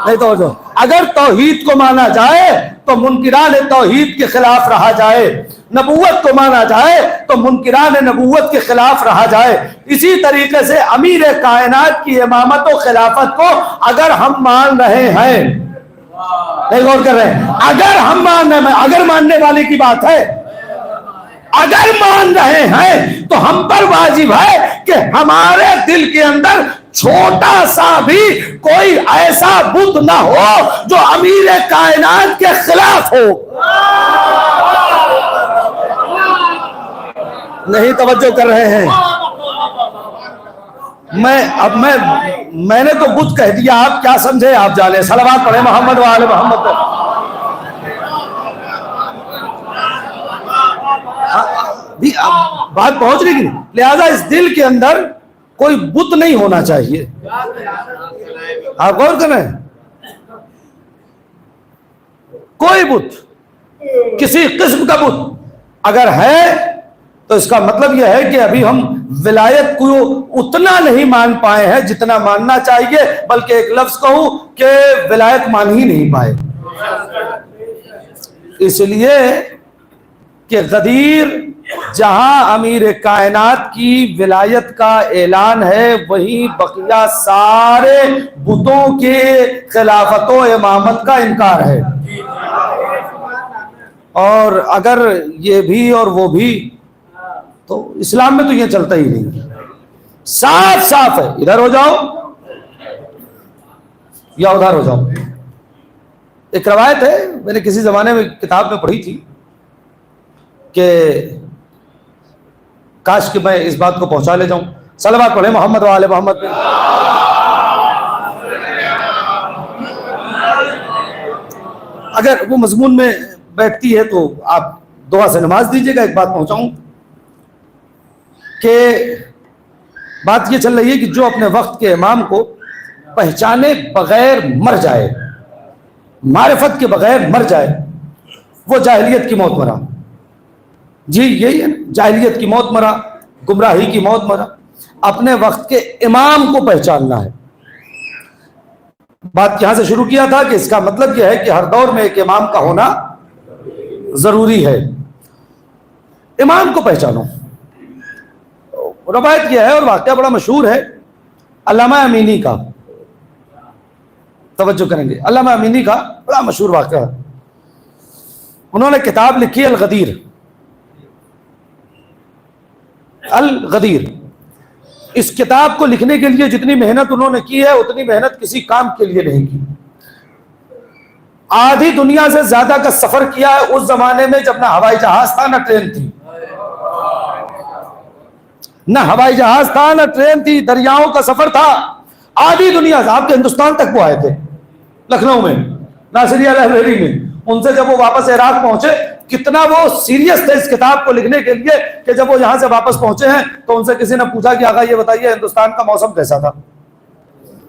نہیں تو جو اگر توحید کو مانا جائے تو منکران توحید کے خلاف رہا جائے، نبوت کو مانا جائے تو منکران نبوت کے خلاف رہا جائے. اسی طریقے سے امیر کائنات کی امامت و خلافت کو اگر ہم مان رہے ہیں، نہیں غور کر رہے ہیں، اگر ہم اگر ماننے والے کی بات ہے، اگر مان رہے ہیں تو ہم پر واجب ہے کہ ہمارے دل کے اندر چھوٹا سا بھی کوئی ایسا بت نہ ہو جو امیر کائنات کے خلاف ہو. نہیں توجہ کر رہے ہیں. میں نے تو بت کہہ دیا، آپ کیا سمجھے آپ جانے. صلوات پڑھیں محمد وآل محمد. بات پہنچ رہی کی، لہذا اس دل کے اندر کوئی بت نہیں ہونا چاہیے. آپ غور کریں، کوئی بت، کسی قسم کا بت اگر ہے تو اس کا مطلب یہ ہے کہ ابھی ہم ولایت کو اتنا نہیں مان پائے ہیں جتنا ماننا چاہیے، بلکہ ایک لفظ کہوں کہ ولایت مان ہی نہیں پائے. اس لیے کہ غدیر جہاں امیر کائنات کی ولایت کا اعلان ہے، وہیں بقیہ سارے بتوں کے خلافت و امامت کا انکار ہے. اور اگر یہ بھی اور وہ بھی، تو اسلام میں تو یہ چلتا ہی نہیں. صاف صاف ہے، ادھر ہو جاؤ یا ادھر ہو جاؤ. ایک روایت ہے، میں نے کسی زمانے میں کتاب میں پڑھی تھی کہ کاش کہ میں اس بات کو پہنچا لے جاؤں. صلوات پڑھیں محمد وآل محمد. اگر وہ مضمون میں بیٹھتی ہے تو آپ دعا سے نماز دیجیے گا. ایک بات پہنچاؤں کہ بات یہ چل رہی ہے کہ جو اپنے وقت کے امام کو پہچانے بغیر مر جائے، معرفت کے بغیر مر جائے، وہ جاہلیت کی موت مرا. جی یہی ہے، جاہلیت کی موت مرا، گمراہی کی موت مرا. اپنے وقت کے امام کو پہچاننا ہے. بات یہاں سے شروع کیا تھا کہ اس کا مطلب یہ ہے کہ ہر دور میں ایک امام کا ہونا ضروری ہے. امام کو پہچانو. روایت یہ ہے اور واقعہ بڑا مشہور ہے علامہ امینی کا. توجہ کریں گے، علامہ امینی کا بڑا مشہور واقعہ ہے. انہوں نے کتاب لکھی الغدیر. الغدیر اس کتاب کو لکھنے کے لیے جتنی محنت انہوں نے کی ہے اتنی محنت کسی کام کے لیے نہیں کی. آدھی دنیا سے زیادہ کا سفر کیا ہے اس زمانے میں جب نہ ہوائی جہاز تھا نہ ٹرین تھی. نہ ہوائی جہاز تھا نہ ٹرین تھی، دریاؤں کا سفر تھا. آدھی دنیا سے آپ کے ہندوستان تک وہ آئے تھے، لکھنؤ میں ناصریہ لائبریری میں. ان سے جب وہ واپس عراق پہنچے کتنا وہ سیریس تھے اس کتاب کو لکھنے کے لیے کہ جب وہ یہاں سے واپس پہنچے ہیں تو ان سے کسی نے پوچھا کہ آقا یہ بتائیے ہندوستان کا موسم کیسا تھا.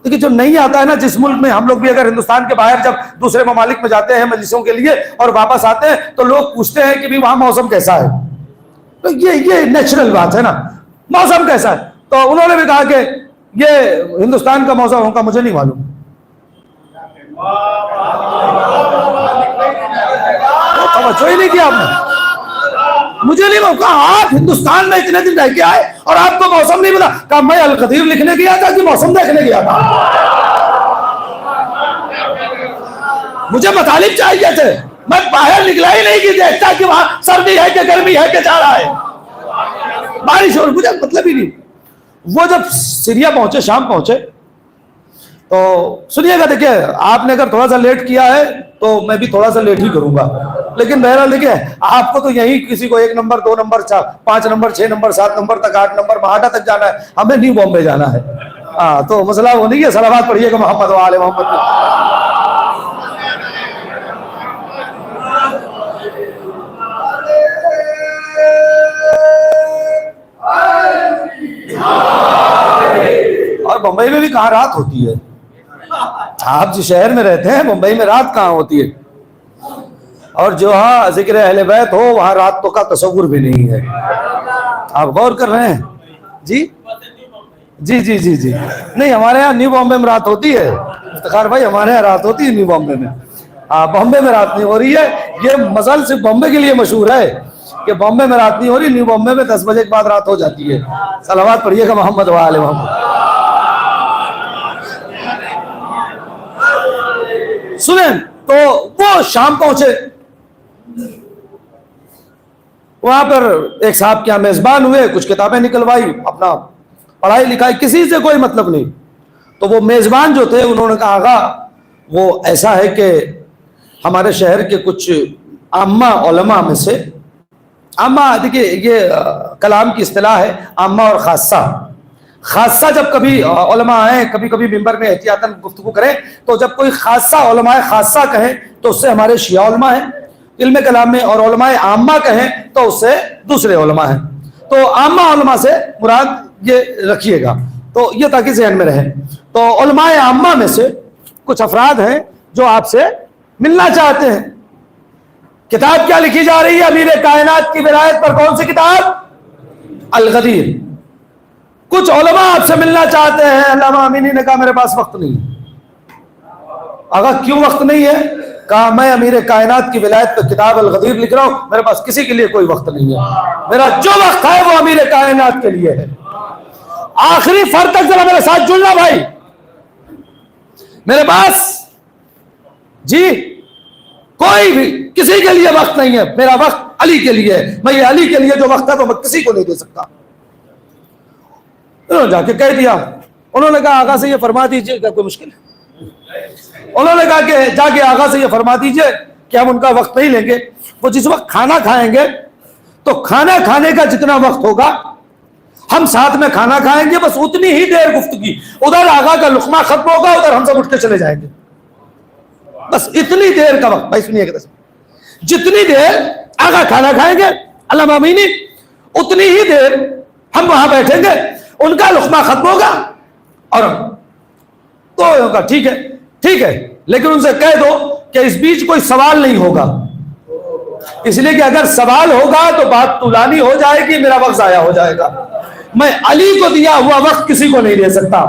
دیکھیے جو نہیں آتا ہے نا، جس ملک میں ہم لوگ بھی اگر ہندوستان کے باہر جب دوسرے ممالک میں جاتے ہیں مجلسوں کے لیے اور واپس آتے ہیں تو لوگ پوچھتے ہیں کہ بھی وہاں موسم کیسا ہے. تو یہ نیچرل بات ہے نا، موسم کیسا ہے. تو انہوں نے بھی کہا کہ یہ ہندوستان کا موسم ہوگا مجھے نہیں معلوم. توجہ ہی نہیں کیا آپ نے، مجھے نہیں معلوم. کہا آپ ہندوستان میں اتنے دن رہ کے آئے اور آپ کو موسم نہیں پتا. کہا میں القدیر لکھنے گیا تھا کہ موسم دیکھنے گیا تھا، مجھے مطالب چاہیے تھے. میں باہر نکلا ہی نہیں کہ دیکھتا کہ وہاں سردی ہے کہ گرمی ہے کہ جاڑا ہے بارش ہو، مجھے مطلب ہی نہیں. وہ جب سیریا پہنچے، شام پہنچے، تو سنیے گا، دیکھیے آپ نے اگر تھوڑا سا لیٹ کیا ہے تو میں بھی تھوڑا سا لیٹ ہی کروں گا، لیکن بہرحال دیکھیے آپ کو تو یہیں کسی کو 1 number 2 number 5 number 6 number 7 number تک 8 نمبر مہاٹا تک جانا ہے، ہمیں نیو بامبے جانا ہے. تو مسئلہ وہ نہیں ہے. صلوات پڑھیے گا محمد و آل محمد. اور بمبئی میں بھی کہاں رات ہوتی ہے؟ آپ جس شہر میں رہتے ہیں بمبئی میں رات کہاں ہوتی ہے؟ اور جو ہاں ذکر اہل بیت ہو وہاں راتوں کا تصور بھی نہیں ہے. آپ غور کر رہے ہیں؟ جی جی جی جی جی نہیں، ہمارے یہاں نیو بامبے میں رات ہوتی ہے. افتخار بھائی ہمارے یہاں رات ہوتی ہے نیو بامبے میں. بامبے میں رات نہیں ہو رہی ہے. یہ مزل صرف بامبے کے لیے مشہور ہے کہ بامبے میں رات نہیں ہو رہی، نیو بامبے میں 10 بجے کے بعد رات ہو جاتی ہے. صلوات پڑھیے گا محمد و آل محمد. سنیں تو وہ شام پہنچے، وہاں پر ایک صاحب کیا میزبان ہوئے، کچھ کتابیں نکلوائی، اپنا پڑھائی لکھائی، کسی سے کوئی مطلب نہیں. تو وہ میزبان جو تھے انہوں نے کہا آقا وہ ایسا ہے کہ ہمارے شہر کے کچھ عامہ علماء میں سے، عامہ دیکھیے یہ کلام کی اصطلاح ہے عامہ اور خاصہ. خاصہ جب کبھی علماء آئیں، کبھی کبھی ممبر میں احتیاطاً گفتگو کریں تو جب کوئی خاصہ علماء خاصہ کہیں تو اس سے ہمارے شیعہ علماء ہیں علم کلام میں، اور علماء عامہ کہیں تو اس سے دوسرے علماء ہیں. تو عامہ علماء سے مراد یہ رکھیے گا، تو یہ تاکہ ذہن میں رہے. تو علماء عامہ میں سے کچھ افراد ہیں جو آپ سے ملنا چاہتے ہیں. کتاب کیا لکھی جا رہی ہے؟ امیر کائنات کی ولایت پر. کون سی کتاب؟ الغدیر. کچھ علماء آپ سے ملنا چاہتے ہیں. علامہ امینی نے کہا میرے پاس وقت نہیں. کیوں وقت نہیں ہے؟ کہا میں امیر کائنات کی ولایت پر کتاب الغدیر لکھ رہا ہوں، میرے پاس کسی کے لیے کوئی وقت نہیں ہے. میرا جو وقت ہے وہ امیر کائنات کے لیے ہے. آخری فرد تک ذرا میرے ساتھ جڑنا بھائی. میرے پاس جی کوئی بھی کسی کے لیے وقت نہیں ہے. میرا وقت علی کے لیے ہے. میں یہ علی کے لیے جو وقت ہے تو میں کسی کو نہیں دے سکتا. انہوں نے جا کے کہہ دیا. انہوں نے کہا آقا سے یہ فرما دیجئے، کیا کوئی مشکل ہے؟ انہوں نے کہا کہ جا کے آقا سے یہ فرما دیجئے کہ ہم ان کا وقت نہیں لیں گے. وہ جس وقت کھانا کھائیں گے تو کھانا کھانے کا جتنا وقت ہوگا ہم ساتھ میں کھانا کھائیں گے، بس اتنی ہی دیر گفتگی. ادھر آقا کا لقمہ ختم ہوگا، ادھر ہم سب اٹھ کے چلے جائیں گے. بس اتنی دیر کا وقت. بھائی سنیے گا، جتنی دیر آقا کھانا کھائیں گے علامہ امینی اتنی ہی دیر ہم وہاں بیٹھیں گے. ان کا لقمہ ختم ہوگا اور تو ٹھیک ہے ٹھیک ہے، لیکن ان سے کہہ دو کہ اس بیچ کوئی سوال نہیں ہوگا، اس لیے کہ اگر سوال ہوگا تو بات طولانی ہو جائے گی، میرا وقت ضائع ہو جائے گا. میں علی کو دیا ہوا وقت کسی کو نہیں دے سکتا.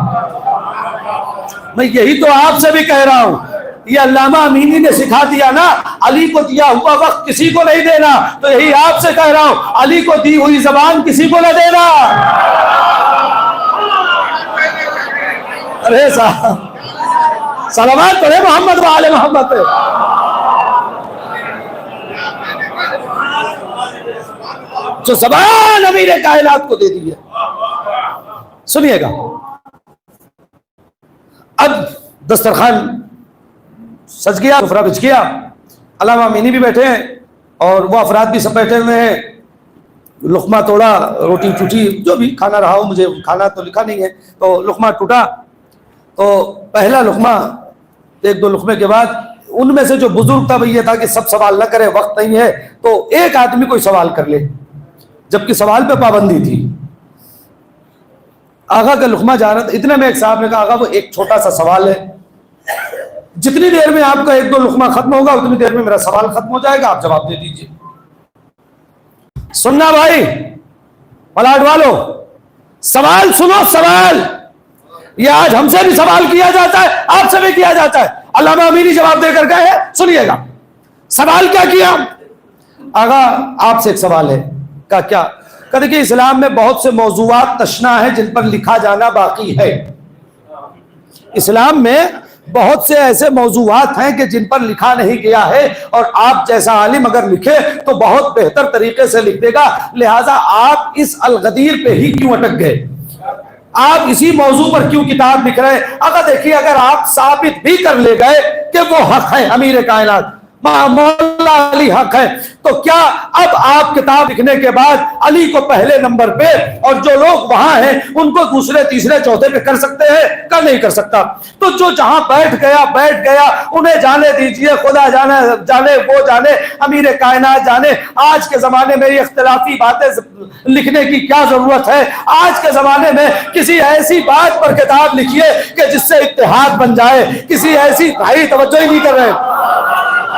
میں یہی تو آپ سے بھی کہہ رہا ہوں. یہ علامہ امینی نے سکھا دیا نا، علی کو دیا ہوا وقت کسی کو نہیں دینا. تو یہی آپ سے کہہ رہا ہوں، علی کو دی ہوئی زبان کسی کو نہ دینا. ارے صاحب صلوات پڑھے محمد و آل محمد پہ. جو زبان امیر کائنات کو دے دی ہے سنیے گا. اب دسترخوان سج گیا, سفرہ بچ گیا, علامہ امینی بھی بیٹھے ہیں اور وہ افراد بھی سب بیٹھے ہوئے ہیں. لقمہ توڑا, روٹی ٹوٹی, جو بھی کھانا رہا ہو, مجھے کھانا تو لکھا نہیں ہے, تو لقمہ ٹوٹا. تو پہلا لقمہ, ایک دو لقمے کے بعد ان میں سے جو بزرگ تھا وہ یہ تھا کہ سب سوال نہ کرے, وقت نہیں ہے, تو ایک آدمی کوئی سوال کر لے, جبکہ سوال پہ پابندی تھی. آغا کا لقمہ جا رہا تھا, اتنے میں ایک صاحب نے کہا آغا وہ ایک چھوٹا سا سوال ہے, جتنی دیر میں آپ کا ایک دو لقمہ ختم ہوگا اتنی دیر میں میرا سوال ختم ہو جائے گا, آپ جواب دے دیجئے. سننا بھائی, پلاٹ والو, سوال سنو, سوال یہ آج ہم سے بھی سوال کیا جاتا ہے, آپ سے بھی کیا جاتا ہے. علامہ امینی جواب دے کر گئے, سنیے گا. سوال کیا کیا؟ آغا آپ سے ایک سوال ہے. کہا کیا؟ کہ دیکھیے اسلام میں بہت سے موضوعات تشنا ہیں جن پر لکھا جانا باقی ہے. اسلام میں بہت سے ایسے موضوعات ہیں کہ جن پر لکھا نہیں گیا ہے, اور آپ جیسا عالم اگر لکھے تو بہت بہتر طریقے سے لکھ دے گا. لہٰذا آپ اس الغدیر پہ ہی کیوں اٹک گئے؟ آپ اسی موضوع پر کیوں کتاب لکھ رہے ہیں؟ اگر دیکھیے, اگر آپ ثابت بھی کر لے گئے کہ وہ حق ہے, امیر کائنات مولا علی حق ہے, تو کیا اب آپ کتاب لکھنے کے بعد علی کو پہلے نمبر پہ اور جو لوگ وہاں ہیں ان کو دوسرے تیسرے چوتھے پہ کر سکتے ہیں؟ کر نہیں کر سکتا. تو جو جہاں بیٹھ گیا انہیں جانے دیجئے, خدا جانے وہ جانے, امیر کائنات جانے. آج کے زمانے میں یہ اختلافی باتیں لکھنے کی کیا ضرورت ہے؟ آج کے زمانے میں کسی ایسی بات پر کتاب لکھیے کہ جس سے اتحاد بن جائے. کسی ایسی, بھائی توجہ ہی نہیں کر رہے,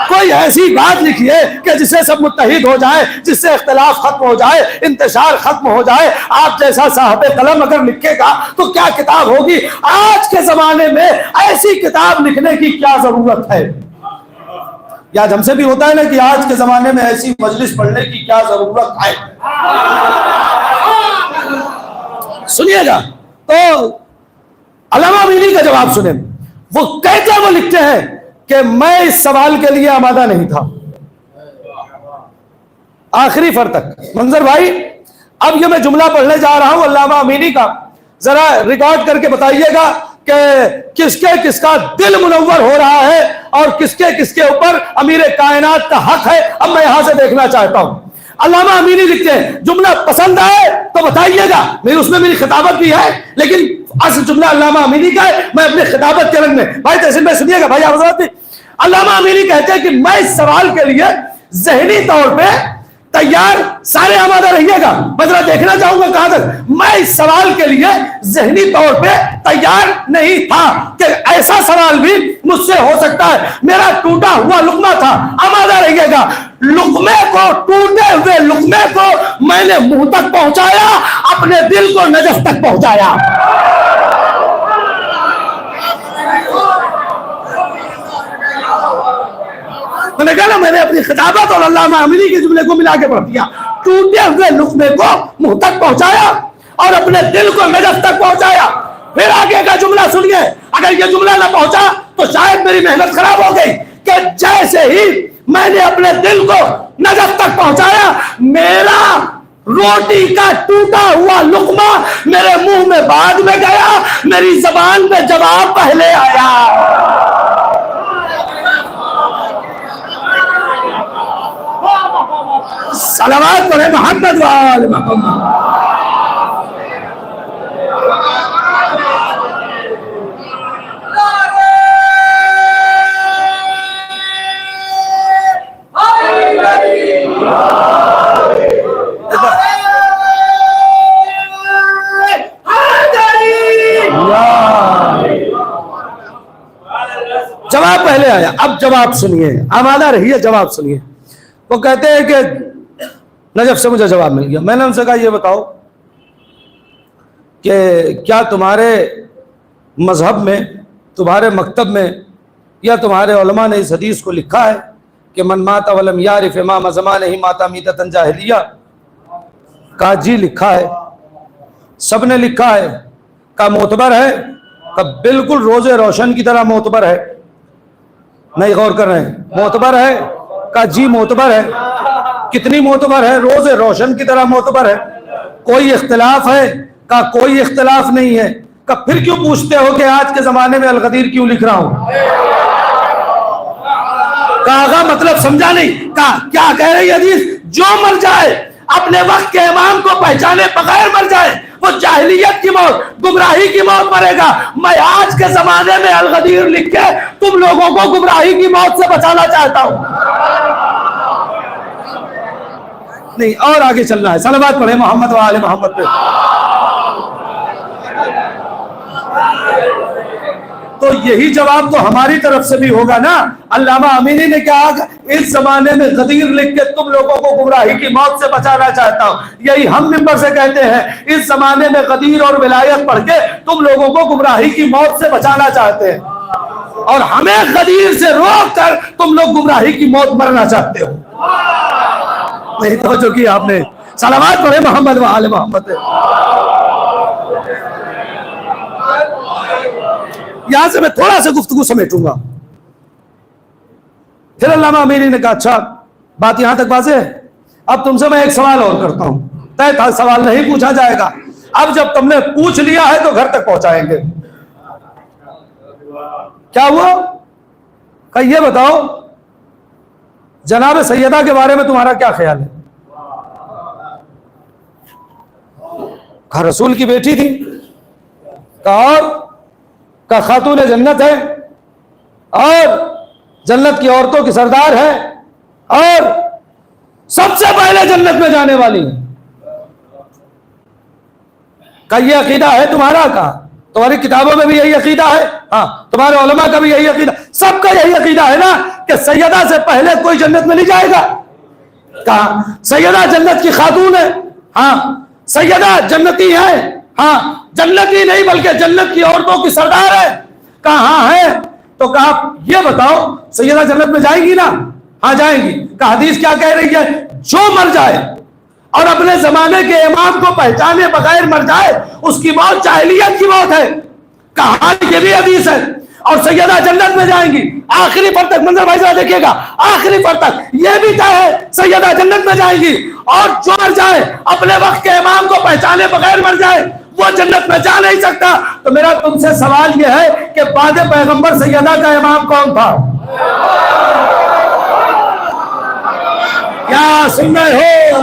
کوئی ایسی بات لکھیے کہ جس سے سب متحد ہو جائے, جس سے اختلاف ختم ہو جائے, انتشار ختم ہو جائے. آپ جیسا صاحب قلم اگر لکھے گا تو کیا کتاب ہوگی؟ آج کے زمانے میں ایسی کتاب لکھنے کی کیا ضرورت ہے؟ یا ہم سے بھی ہوتا ہے نا کہ آج کے زمانے میں ایسی مجلس پڑھنے کی کیا ضرورت ہے؟ سنیے گا. تو علامہ امینی کا جواب سنیں. وہ کہتے, وہ لکھتے ہیں کہ میں اس سوال کے لیے آمادہ نہیں تھا. آخری فر تک منظر بھائی, اب یہ میں جملہ پڑھنے جا رہا ہوں علامہ امینی کا, ذرا ریکارڈ کر کے بتائیے گا کہ کس کا دل منور ہو رہا ہے اور کس کے اوپر امیر کائنات کا حق ہے. اب میں یہاں سے دیکھنا چاہتا ہوں. علامہ امینی لکھتے ہیں, جملہ پسند آئے تو بتائیے گا, اس میں میری خطابت بھی ہے, لیکن اصل جملہ علامہ امینی کا ہے, میں اپنے خطابت کے رنگ میں. بھائی تحسین میں سنیے گا, بھائی حضرات, علامہ امینی کہتے ہیں کہ میں اس سوال کے لیے ذہنی طور پہ تیار, سارے آمادہ رہیے گا, میں ذرا دیکھنا چاہوں گا کہاں تک. میں اس سوال کے لیے ذہنی طور پہ تیار نہیں تھا کہ ایسا سوال بھی مجھ سے ہو سکتا ہے. میرا ٹوٹا ہوا لقمہ تھا, آمادہ رہیے گا. لقمے کو, ٹوٹے ہوئے لقمے کو میں نے منہ تک پہنچایا, اپنے دل کو نجف تک پہنچایا. میں نے کہا نا, میں نے اپنی خطابت اور علامہ امینی کے جملے کو ملا کے پڑھ دیا. ٹوٹے ہوئے لقمے کو منہ تک پہنچایا اور اپنے دل کو نجف تک پہنچایا. پھر آگے کا جملہ سنیے, اگر یہ جملہ نہ پہنچا تو شاید میری محنت خراب ہو گئی, کہ جیسے ہی میں نے اپنے دل کو نجف تک پہنچایا, میرا روٹی کا ٹوٹا ہوا لقمہ میرے منہ میں بعد میں گیا, میری زبان میں جواب پہلے آیا. صلوات پڑھے محمد وآل محمد. جواب پہلے آیا. اب جواب سنیے, آمادہ رہیے, جواب سنیے. وہ کہتے ہیں کہ نجف سے مجھے جواب مل گیا. میں نے ان سے کہا یہ بتاؤ کہ کیا تمہارے مذہب میں, تمہارے مکتب میں یا تمہارے علماء نے اس حدیث کو لکھا ہے کہ من مات ولم یعرف امام زمانہ مات میتۃ جاہلیہ؟ کہا جی لکھا ہے, سب نے لکھا ہے. کہا معتبر ہے؟ کہا بالکل روز روشن کی طرح معتبر ہے. نہیں غور کر رہے ہیں, معتبر ہے؟ کہا جی معتبر ہے. کتنی معتبر ہے؟ روز روشن کی طرح معتبر ہے. کوئی اختلاف ہے کہا کوئی اختلاف نہیں ہے. کہا پھر کیوں پوچھتے ہو کہ آج کے زمانے میں الغدیر کیوں لکھ رہا ہوں؟ کہا آقا مطلب سمجھا نہیں. کہا کیا کہہ رہی حدیث؟ جو مر جائے اپنے وقت کے امام کو پہچانے بغیر مر جائے وہ جاہلیت کی موت، گمراہی کی موت مرے گا. میں آج کے زمانے میں الغدیر لکھ کے تم لوگوں کو گمراہی کی موت سے بچانا چاہتا ہوں. نہیں اور آگے چلنا ہے. صلوات پڑھیں محمد و آل محمد پہ. تو یہی جواب تو ہماری طرف سے بھی ہوگا نا. علامہ امینی نے کہا اس زمانے میں غدیر لکھ کے تم لوگوں کو گمراہی کی موت سے بچانا چاہتا ہوں. یہی ہم ممبر سے کہتے ہیں اس زمانے میں غدیر اور ولایت پڑھ کے تم لوگوں کو گمراہی کی موت سے بچانا چاہتے ہیں، اور ہمیں غدیر سے روک کر تم لوگ گمراہی کی موت مرنا چاہتے ہو. نہیں توجہ کی آپ نے. صلوات پڑھے محمد و آل محمد. یہاں سے میں تھوڑا سا گفتگو سمیٹوں گا. پھر علامہ امینی نے کہا اچھا بات یہاں تک واضح ہے. اب تم سے میں ایک سوال اور کرتا ہوں. طے تھا سوال نہیں پوچھا جائے گا. اب جب تم نے پوچھ لیا ہے تو گھر تک پہنچائیں گے. کیا ہوا؟ کہ یہ بتاؤ جناب سیدہ کے بارے میں تمہارا کیا خیال ہے؟ کہا رسول کی بیٹی تھی. کہا اور؟ کا خاتون جنت ہے اور جنت کی عورتوں کی سردار ہے اور سب سے پہلے جنت میں جانے والی ہے. کہ یہ عقیدہ ہے تمہارا؟ کہا تمہاری کتابوں میں بھی یہی عقیدہ ہے. ہاں تمہارے علماء کا بھی یہی عقیدہ، سب کا یہی عقیدہ ہے نا کہ سیدہ سے پہلے کوئی جنت میں نہیں جائے گا. کہا سیدہ جنت کی خاتون ہے. ہاں سیدہ جنتی ہے. ہاں جنتی نہیں بلکہ جنت کی عورتوں کی سردار ہے. کہا ہاں ہے. تو کہا یہ بتاؤ سیدہ جنت میں جائیں گی نا؟ ہاں جائیں گی. کہا حدیث کیا کہہ رہی ہے؟ جو مر جائے اور اپنے زمانے کے امام کو پہچانے بغیر مر جائے اس کی موت جاہلیت کی موت ہے. کہا یہ بھی حدیث ہے. اور سیدہ جنت میں جائیں گی. آخری پر تک منظر بھائی ذرا دیکھیے گا، آخری پر تک یہ بھی طے ہے سیدہ جنت میں جائیں گی. اور جو مر جائے اپنے وقت کے امام کو پہچانے بغیر مر جائے وہ جنت میں جا نہیں سکتا. تو میرا تم سے سوال یہ ہے کہ بعد پیغمبر سیدہ کا امام کون تھا؟ کیا سن رہے ہو؟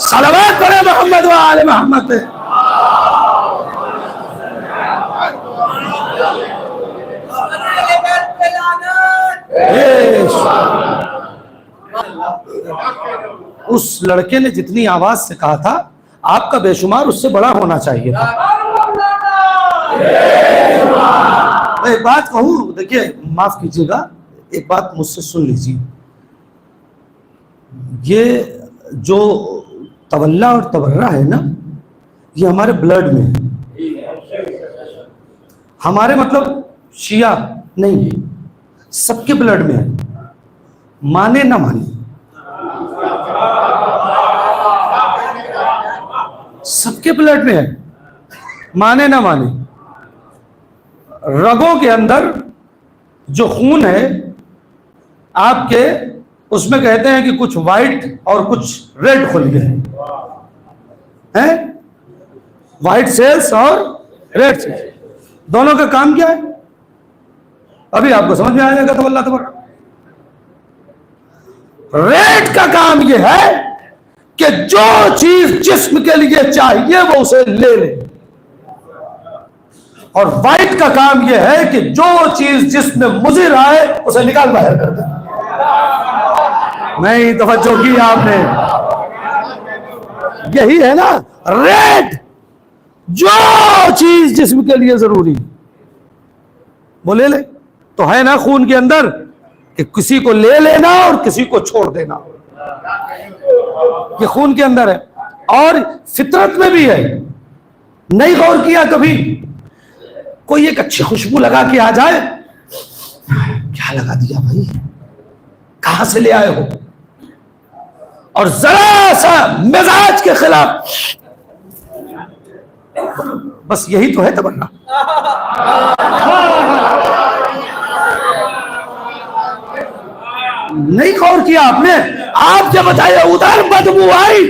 صلوات پڑھے محمد و آل محمد. اس لڑکے نے جتنی آواز سے کہا تھا آپ کا بے شمار اس سے بڑا ہونا چاہیے تھا. ایک بات کہوں، دیکھیے معاف کیجیے گا، ایک بات مجھ سے سن لیجیے. یہ جو تولا اور تبرہ ہے نا یہ ہمارے بلڈ میں ہے. ہمارے مطلب شیعہ نہیں ہے، سب کے بلڈ میں ہے. مانے نہ مانے سب کے بلڈ میں ہے. مانے نہ مانے رگوں کے اندر جو خون ہے آپ کے اس میں کہتے ہیں کہ کچھ وائٹ اور کچھ ریڈ کھل گئے ہیں. وائٹ سیلز اور ریڈ سیلز دونوں کا کام کیا ہے ابھی آپ کو سمجھ میں آ جائے گا. تو اللہ تبارک ریڈ کا کام یہ ہے کہ جو چیز جسم کے لیے چاہیے وہ اسے لے لے، اور وائٹ کا کام یہ ہے کہ جو چیز جسم میں مضر آئے اسے نکال باہر کر دے. نہیں توجہ کی آپ نے؟ یہی ہے نا ریڈ. جو چیز جسم کے لیے ضروری وہ لے لے. تو ہے نا خون کے اندر کہ کسی کو لے لینا اور کسی کو چھوڑ دینا، یہ خون کے اندر ہے. اور فطرت میں بھی ہے. نہیں غور کیا کبھی کوئی ایک اچھی خوشبو لگا کے آ جائے، کیا لگا دیا بھائی، کہاں سے لے آئے ہو، اور ذرا سا مزاج کے خلاف، بس یہی تو ہے تمنا. نہیں غور کیا آپ نے؟ آپ جب بتائیے ادھر بدبو آئی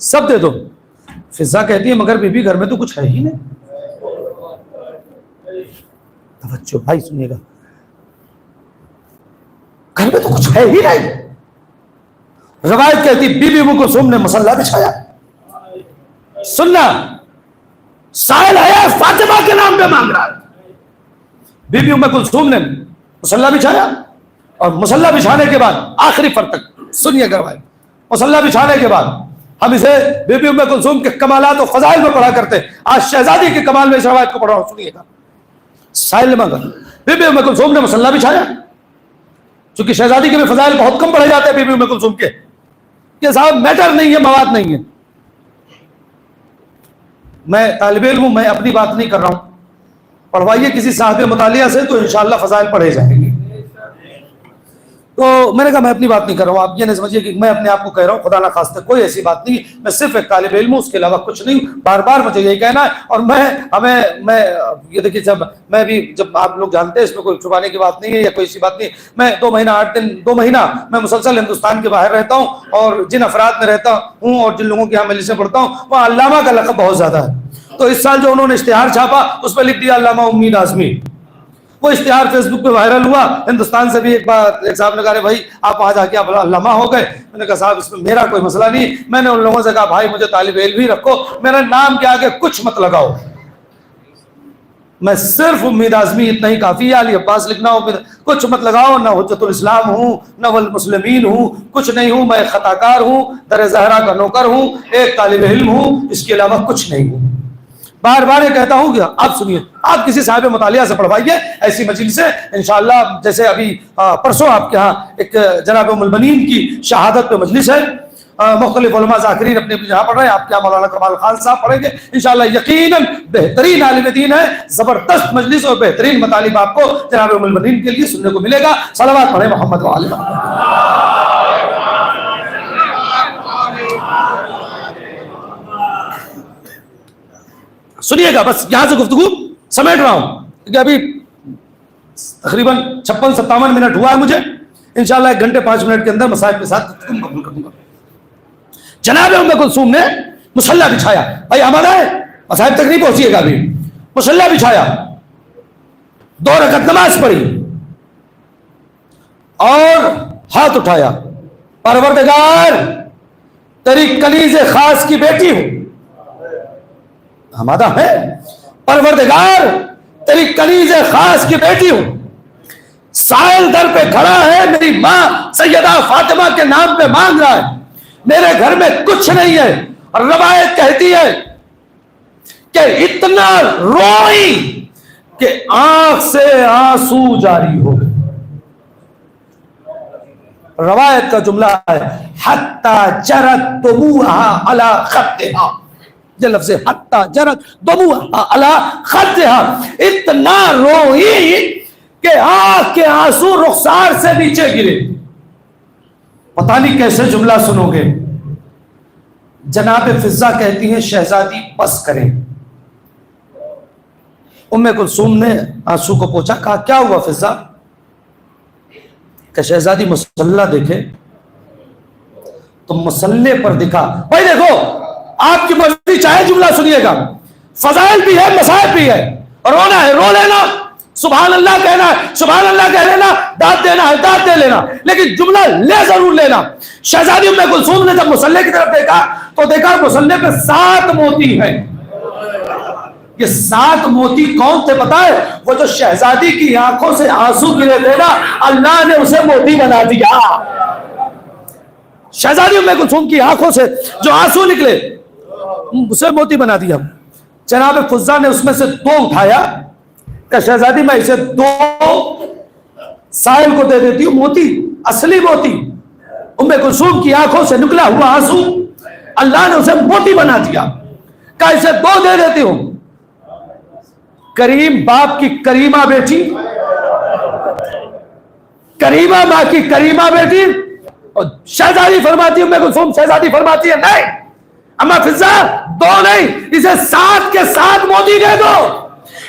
سب دے دو. فضا کہتی ہے مگر بی بی گھر میں تو کچھ ہے ہی نہیں. توجہ بھائی سنیے گا, گھر میں تو کچھ ہے ہی نہیں. روایت کہتی بی بی ام کلثوم نے مصلی بچھایا. سننا, سائل آیا فاطمہ کے نام پہ مانگ رہا ہے. بی بی ام کلثوم نے مصلی بچھایا, اور مصلی بچھانے کے بعد آخری پر تک سنیے گا روایت. مصلی بچھانے کے بعد ہم اسے بی بی ام کلثوم کے کمالات و فضائل میں پڑھا کرتے. آج شہزادی کے کمال میں اس روایت کو پڑھ رہا ہوں, سنیے گا. سائل مانگا, بی بی ام کلثوم نے مصلی بچھایا. چونکہ شہزادی کے بھی فضائل بہت کم پڑھے جاتے ہیں بی بی ام کلثوم کے, کہ صاحب میٹر نہیں ہے, مواد نہیں ہے. میں طالب علم ہوں, میں اپنی بات نہیں کر رہا ہوں. پڑھوائیے کسی صاحب مطالعہ سے تو انشاءاللہ فضائل پڑھے جائیں گے. تو میں نے کہا میں اپنی بات نہیں کر رہا ہوں, آپ یہ نہیں سمجھیے کہ میں اپنے آپ کو کہہ رہا ہوں, خدا نہ خواستہ کوئی ایسی بات نہیں. میں صرف ایک طالب علم ہوں, اس کے علاوہ کچھ نہیں. بار بار مجھے یہی کہنا ہے. اور میں یہ دیکھیے, جب آپ لوگ جانتے ہیں اس میں کوئی چھپانے کی بات نہیں ہے یا کوئی ایسی بات نہیں. میں 2 مہینہ 8 دن 2 مہینہ میں مسلسل ہندوستان کے باہر رہتا ہوں, اور جن افراد میں رہتا ہوں اور جن لوگوں کے یہاں مجلسیں پڑھتا ہوں وہاں علامہ کا لقب بہت زیادہ ہے. تو اس سال جو انہوں نے اشتہار چھاپا اس پہ لکھ دیا علامہ امید اعظمی. وہ اشتہار فیس بک پہ وائرل ہوا. ہندوستان سے بھی ایک صاحب نے کہا بھائی آپ وہاں جا کے آپ علامہ ہو گئے. میں نے کہا صاحب اس میں میرا کوئی مسئلہ نہیں. میں نے ان لوگوں سے کہا بھائی مجھے طالب علم ہی رکھو, میرے نام کے آگے کچھ مت لگاؤ. میں صرف امید اعظمی اتنا ہی کافی ہے. علی عباس لکھنا ہو کچھ مت لگاؤ. نہ حجت الاسلام ہوں, نہ والمسلمین ہوں, کچھ نہیں ہوں. میں خطا کار ہوں, در زہرا کا نوکر ہوں, ایک طالب علم ہوں, اس کے علاوہ کچھ نہیں ہوں. بار بار یہ کہتا ہوں کہ آپ سنیے, آپ کسی صاحب مطالعہ سے پڑھوائیے ایسی مجلس سے انشاءاللہ. جیسے ابھی پرسوں آپ کے ہاں ایک جناب ام المنین کی شہادت پہ مجلس ہے, مختلف علماء ذاکرین اپنے جہاں پڑھ رہے ہیں. آپ کے مولانا کمال خان صاحب پڑھیں گے انشاءاللہ. یقیناً بہترین عالم دین ہے, زبردست مجلس اور بہترین مطالب آپ کو جناب ام المنین کے لیے سننے کو ملے گا. صلوات پڑھیں محمد و آل محمد. سنیے گا, بس یہاں سے گفتگو سمیٹ رہا ہوں کہ ابھی تقریباً 56-57 منٹ ہوا ہے. مجھے انشاءاللہ 1 گھنٹے 5 منٹ کے اندر مصائب کے ساتھ قبول کر دوں گا. جناب ام کلثوم نے مصلی بچھایا. بھائی ہمارا ہے مصائب تک نہیں پہنچیے گا ابھی. مصلی بچھایا, 2 رکعت نماز پڑھی اور ہاتھ اٹھایا, پروردگار تیری کنیز خاص کی بیٹی ہوں. ہمارا ہے پروردگار تیری کنیز خاص کی بیٹی ہوں. سائل در پہ کھڑا ہے, میری ماں سیدہ فاطمہ کے نام پہ مانگ رہا ہے. میرے گھر میں کچھ نہیں ہے. اور روایت کہتی ہے کہ اتنا روئی کہ آنکھ سے آنسو جاری ہو گئے. روایت کا جملہ ہے حتی جرت دموعها علی خدها. یہ لفظ حتی جرت دموعها علی خدها. اتنا روئی کہ آنکھ کے آنسو رخسار سے نیچے گرے. پتہ نہیں کیسے جملہ سنو گے. جناب فضا کہتی ہیں شہزادی بس کریں. ام کلثوم نے آنسو کو پوچھا, کہا کیا ہوا فضا؟ کہ شہزادی مصلی دیکھے تو مصلی پر دکھا. بھائی دیکھو آپ کی مرضی, چاہے جملہ سنیے گا, فضائل بھی ہے مصائب بھی ہے. رونا ہے رو لینا, سبحان اللہ کہنا ہے سبحان اللہ کہہ لینا, داد دینا ہے داد دے لینا, لیکن جملہ لے ضرور لینا. شہزادی ام کلثوم نے جب مصلی کی طرف دیکھا تو دیکھا مصلی پہ 7 موتی ہیں. یہ 7 موتی کون تھے پتا ہے؟ وہ جو شہزادی کی آنکھوں سے آنسو گرے تھے نا, اللہ نے اسے موتی بنا دیا. شہزادی ام کلثوم کی آنکھوں سے جو آنسو نکلے اسے موتی بنا دیا. جناب فضا نے اس میں سے 2 اٹھایا کہ شہزادی میں اسے 2 سائل کو دے دیتی ہوں, موتی اصلی موتی. ام کلثوم کی آنکھوں سے نکلا ہوا آنسو اللہ نے اسے موتی بنا دیا. کہ اسے 2 دے دیتی ہوں. کریم باپ کی کریمہ بیٹی, کریمہ ماں کی کریمہ بیٹی, اور شہزادی فرماتی ام کلثوم شہزادی فرماتی ہے نہیں اما فضا 2 نہیں, اسے 7 کے 7 موتی دے دو.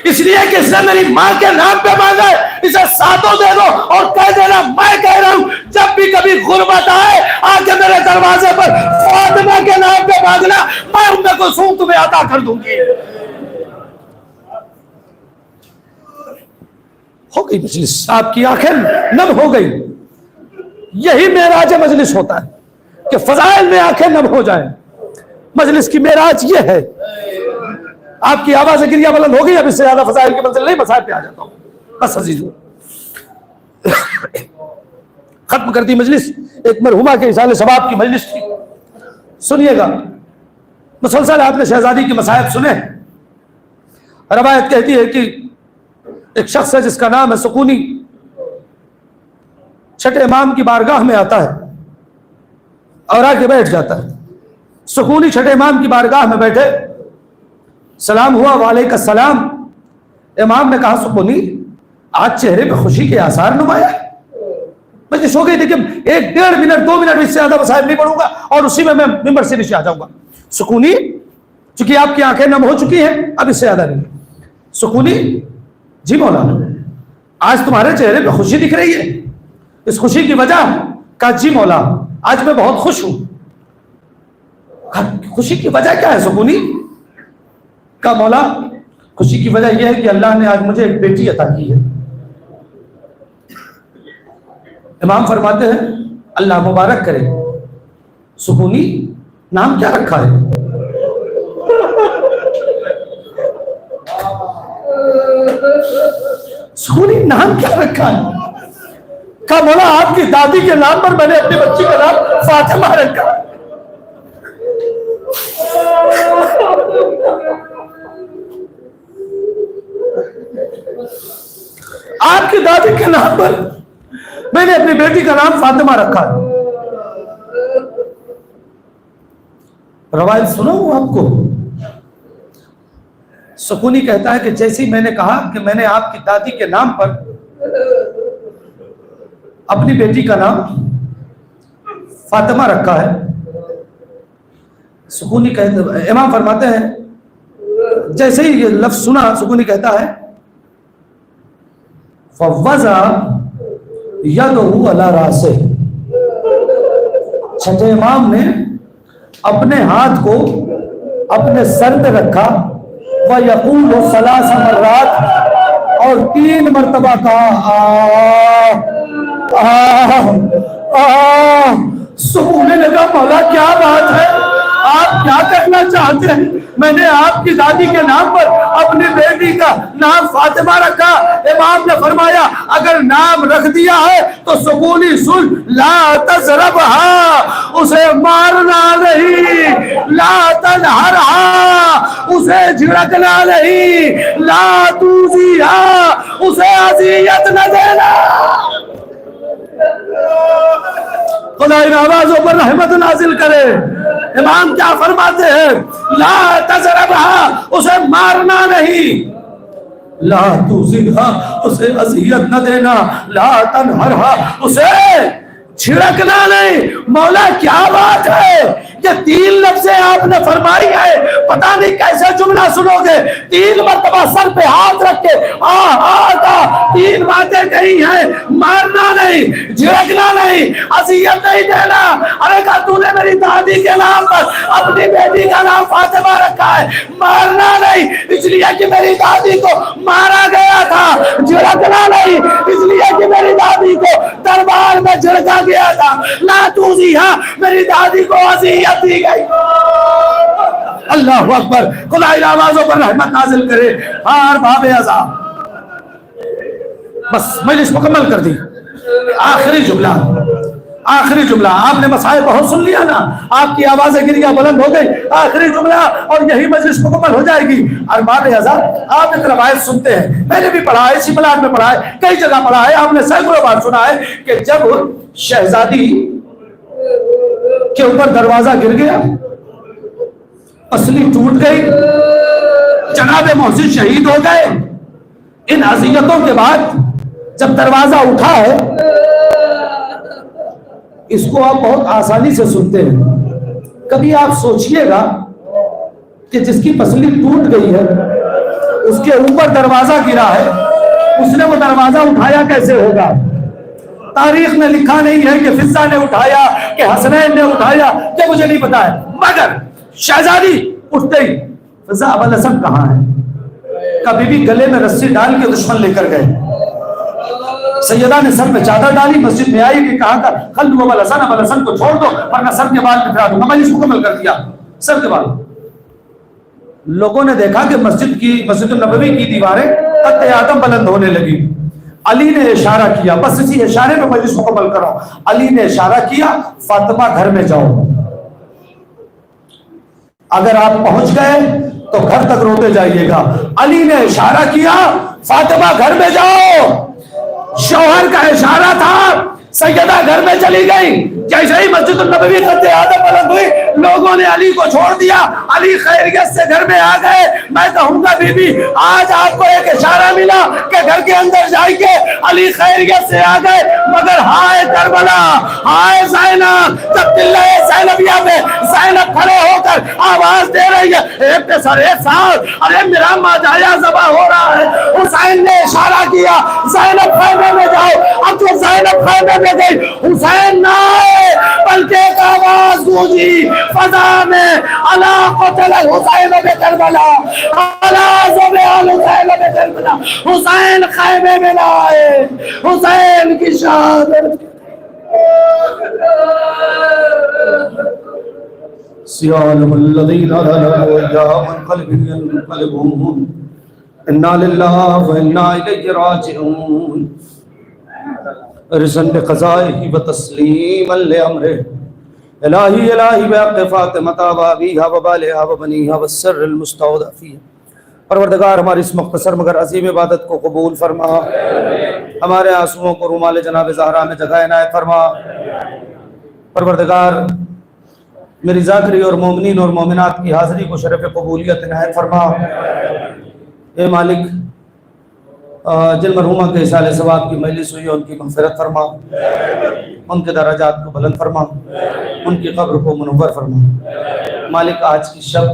اس لیے کہ اس نے میری ماں کے نام پہ مانگا ہے، اسے ساتوں دے دو اور کہہ دینا میں کہہ رہا ہوں جب بھی کبھی غربت آئے آ کے میرے دروازے پر فاطمہ کے نام پہ مانگنا، میں ام کلثوم تمہیں عطا کر دوں گی۔ ہو گئی مجلس، آپ کی آنکھیں نم ہو گئی۔ یہی معراج مجلس ہوتا ہے کہ فضائل میں آنکھیں نم ہو جائیں۔ مجلس کی معراج یہ ہے۔ آپ کی آواز گریہ بلند ہو گئی، اب اس سے زیادہ فضائل کی منزل نہیں، مسائل پہ آ جاتا ہوں بس عزیزو۔ ختم کرتی مجلس ایک مرحومہ کے اصال ثواب کی مجلس تھی۔ سنیے گا، مسلسل آپ نے شہزادی کے مصائب سنے۔ روایت کہتی ہے کہ ایک شخص ہے جس کا نام ہے سکونی، چھٹے امام کی بارگاہ میں آتا ہے اور آ کے بیٹھ جاتا ہے۔ سکونی چھٹے امام کی بارگاہ میں بیٹھے، سلام ہوا، وعلیکم السلام۔ امام نے کہا سکونی آج چہرے پہ خوشی کے آثار نمایاں ہے۔ مجلس ہو گئی، لیکن 1-1.5 منٹ 2 منٹ اس سے زیادہ مصائب نہیں پڑھوں گا اور اسی میں ممبر سے نیچے آ جاؤں گا۔ سکونی چونکہ آپ کی آنکھیں نم ہو چکی ہیں، اب اس سے زیادہ نہیں۔ سکونی جی مولانا آج تمہارے چہرے پہ خوشی دکھ رہی ہے، اس خوشی کی وجہ؟ کہا جی مولا آج میں بہت خوش ہوں۔ کہا خوشی کی وجہ کیا ہے سکونی؟ کہا مولا خوشی کی وجہ یہ ہے کہ اللہ نے آج مجھے ایک بیٹی عطا کی ہے۔ امام فرماتے ہیں اللہ مبارک کرے۔ سکونی نام کیا رکھا ہے؟ سکونی نام کیا رکھا ہے؟ کہا مولا آپ کی دادی کے نام پر میں نے اپنی بچی کا نام فاطمہ رکھا۔ آپ کی دادی کے نام پر میں نے اپنی بیٹی کا نام فاطمہ رکھا ہے۔ روایت سناؤں آپ کو؟ سکونی کہتا ہے کہ جیسے ہی میں نے کہا کہ میں نے آپ کی دادی کے نام پر اپنی بیٹی کا نام فاطمہ رکھا ہے، سکونی کہتے، امام فرماتے ہیں جیسے ہی یہ لفظ سنا سکونی کہتا ہے فوضع یدہ علی راسہ، چھٹے امام نے اپنے ہاتھ کو اپنے سر پہ رکھا، وَيَقُولُ 3 مرات، اور 3 مرتبہ کہا سکونی نے کہا مولا کیا بات ہے، آپ کیا کرنا چاہتے ہیں؟ میں نے آپ کی دادی کے نام پر اپنی بیٹی کا نام فاطمہ رکھا۔ امام نے فرمایا اگر نام رکھ دیا ہے تو سکونی سن، لا تضربها، اسے مارنا نہیں، لا تنہرها، اسے جھڑکنا نہیں، لا توزیها، اسے اذیت نہ دینا۔ خدا ان آوازوں پر رحمت نازل کرے۔ امام کیا فرماتے ہیں؟ لا تضربها، اسے مارنا نہیں، لا توزیها، اسے اذیت نہ دینا، لا تنہرها، اسے چھڑکنا نہیں۔ مولا کیا بات ہے، یہ 3 لفظیں آپ نے فرمائی ہے، پتہ نہیں کیسے جملہ سنو گے۔ 3 مرتبہ سر پہ ہاتھ رکھ کے 3 باتیں کہی ہیں، مارنا نہیں، جھڑکنا نہیں، اذیت نہیں دینا۔ ارے کہا تو نے میری دادی کے نام پر اپنی بیٹی کا نام فاطمہ رکھا ہے، مارنا نہیں اس لیے کہ میری دادی کو مارا گیا تھا، جھڑکنا نہیں اس لیے کہ میری دادی کو دربار میں جھڑکا گیا تھا، لا توزیہا، میری دادی کو اذیت دی گئی۔ اللہ اکبر، خدا ان آوازوں پر رحمت نازل کرے۔ ہار باب عذاب، بس مجلس مکمل کر دی۔ آخری جملہ آپ نے مسائل بہت سن لیا نا، آپ کی آوازیں گریہ بلند ہو گئی، آخری جملہ اور یہی مجلس مکمل ہو جائے گی۔ ارباب اعظام، آپ ایک روایت سنتے ہیں، میں نے بھی پڑھا ہے، اسی بلاد میں پڑھا ہے، کئی جگہ پڑھا ہے، آپ نے سینکڑوں بار سنا ہے کہ جب شہزادی کے اوپر دروازہ گر گیا، پسلی ٹوٹ گئی، جناب محسن شہید ہو گئے، ان اذیتوں کے بعد جب دروازہ اٹھا ہے، اس کو آپ بہت آسانی سے سنتے ہیں۔ کبھی آپ سوچئے گا کہ جس کی پسلی ٹوٹ گئی ہے اس کے اوپر دروازہ گرا ہے، اس نے وہ دروازہ اٹھایا کیسے ہوگا؟ تاریخ میں لکھا نہیں ہے کہ فضہ نے اٹھایا کہ حسنین نے اٹھایا، یہ مجھے نہیں پتا ہے، مگر شہزادی اٹھتے ہی فضہ ابوالحسن کہاں ہے؟ کبھی بھی گلے میں رسی ڈال کے دشمن لے کر گئے، سیدہ نے سر پہ چادر ڈالی، مسجد میں آئی کہ کہا تھا خلو ابوالحسن، ابوالحسن کو چھوڑ دو ورنہ سر کے بال بکھرا دوں گا، میں نے مکمل کر دیا سر کے بال۔ لوگوں نے دیکھا کہ مسجد النبوی کی دیواریں قد آدم بلند ہونے لگی، علی نے اشارہ کیا، بس اسی اشارے میں مجلس مکمل کرو، علی نے اشارہ کیا فاطمہ گھر میں جاؤ، اگر آپ پہنچ گئے تو گھر تک روتے جائیے گا، علی نے اشارہ کیا فاطمہ گھر میں جاؤ، شوہر کا اشارہ تھا، سیدہ گھر میں چلی گئی، جیسے ہی مسجد النبوی قد آدم بلند ہوئی لوگوں نے علی کو چھوڑ دیا، علی خیریت سے گھر میں آ گئے۔ میں کہوں گا بی بی آج آپ کو ایک اشارہ ملا کہ گھر کے اندر جائیے، علی خیریت سے آ گئے، مگر ہائے کربلا، ہائے زینب، جب قلعہ زینبیہ میں زینب کھڑے ہو کر آواز دے رہی ہے ایک سر ایک سال، ارے میرا ماجایا ذبح ہو رہا ہے، حسین نے اشارہ کیا زینب خیمے میں جاؤ، اب جو زینب خیمے میں گئی حسین نہ آئے بلکہ ایک آواز گونجی فضا میں الا قتل الحسین بکربلا، الا ذبح الحسین بکربلا، حسین خیمے میں نہ آئے، حسین کی شہادت سیالم الذین ظلموا یا منقلب ينقلبون انا للہ وانا الیہ راجعون رضا بقضائہ و تسلیما لامرہ الہی الہی بحق فاطمہ و ابیہا و بالہا و بنیہا و السر المستودع فیہا۔ پروردگار ہماری اس مختصر مگر عظیم عبادت کو قبول فرما، ہمارے آنسوؤں کو رومال جناب زہرا میں جگہ عنایت فرما۔ پروردگار میری ذاکری اور مومنین اور مومنات کی حاضری کو شرف قبولیت عنایت فرما۔ اے مالک جن مرحومہ کے اصال ثواب کی مجلس ہوئی ان کی مغفرت فرما، ان کے درجات کو بلند فرما، ان کی قبر کو منور فرما۔ مالک آج کی شب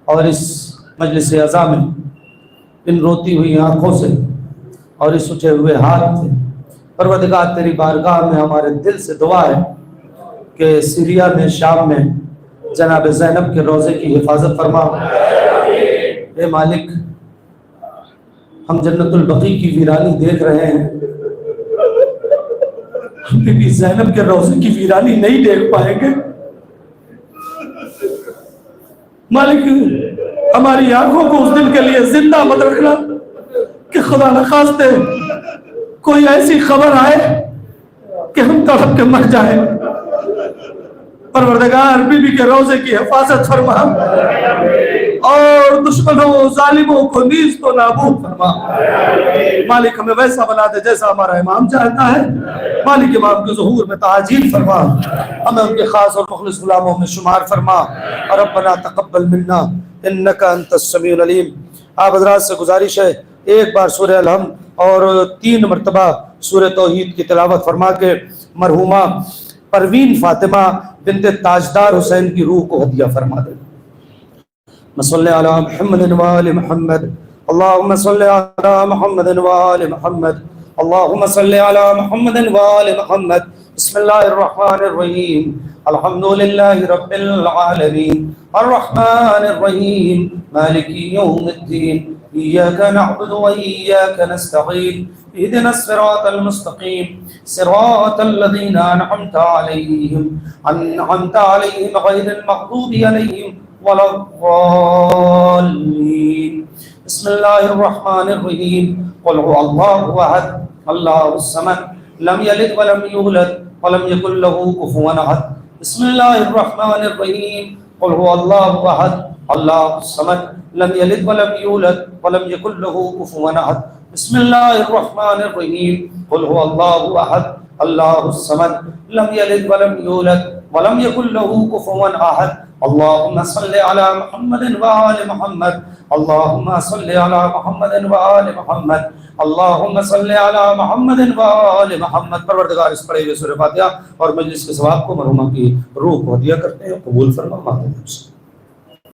اور اس مجلس عزا میں ان روتی ہوئی آنکھوں سے اور اس اٹھے ہوئے ہاتھ سے پروردگار تیری بارگاہ میں ہمارے دل سے دعا ہے کہ سیریا میں شام میں جناب زینب کے روضے کی حفاظت فرما۔ اے مالک ہم جنت البقیع کی ویرانی دیکھ رہے ہیں، ہم بی بی زینب کے روضے کی ویرانی نہیں دیکھ پائیں گے۔ مالک ہماری آنکھوں کو اس دن کے لیے زندہ مت رکھنا کہ خدا نخواستہ کوئی ایسی خبر آئے کہ ہم تڑپ کے مر جائیں۔ پروردگار بی بی کے روضے کی حفاظت فرما اور دشمنوں ظالموں کو نیز تو نابود فرما۔ مالک ہمیں ویسا بنا دے جیسا ہمارا امام چاہتا ہے۔ مالک امام کے ظہور میں تعجیل فرما، ہمیں ان کے خاص اور مخلص غلاموں میں شمار فرما۔ ربنا تقبل منا انک انت السمیع العلیم۔ آپ حضرات سے گزارش ہے ایک بار سورہ الحمد اور 3 مرتبہ سورہ توحید کی تلاوت فرما کے مرحومہ پروین فاطمہ بنت تاجدار حسین کی روح کو ہدیہ فرما دے۔ صلی علی محمد وآل محمد، اللہم صلی علی محمد وآل محمد، اللہم صلی علی محمد وآل محمد۔ بسم اللہ الرحمن الرحیم، الحمدللہ رب العالمین، الرحمن الرحیم، مالک یوم الدین، ایاک نعبد و ایاک نستعین، اهدنا الصراط المستقیم صراط الذین انعمت علیہم غیر المغضوب علیہم ولا الضالین۔ بسم اللہ الرحمن الرحیم، قل هو اللہ احد اللہ الصمد لم یلد ولم یولد ولم یکن له کفوا احد۔ بسم اللہ الرحمن الرحیم، قل هو اللہ احد اللہ الصمد لم یلد ولم یولد ولم یکن له کفوا احد۔ بسم اللہ الرحمن الرحیم، قل هو اللہ احد اللہ الصمد لم یلد ولم یولد ولم یکن له کفوا احد۔ اللہم صلی علی محمد وآل محمد، اللہم صلی علی محمد وآل محمد، اللہم صلی علی محمد وآل محمد۔ پروردگار اس پڑھے ہوئے سورہ فاتحہ اور مجلس کے ثواب کو مرحومہ کی روح کو ہدیہ کرتے ہیں، قبول فرما۔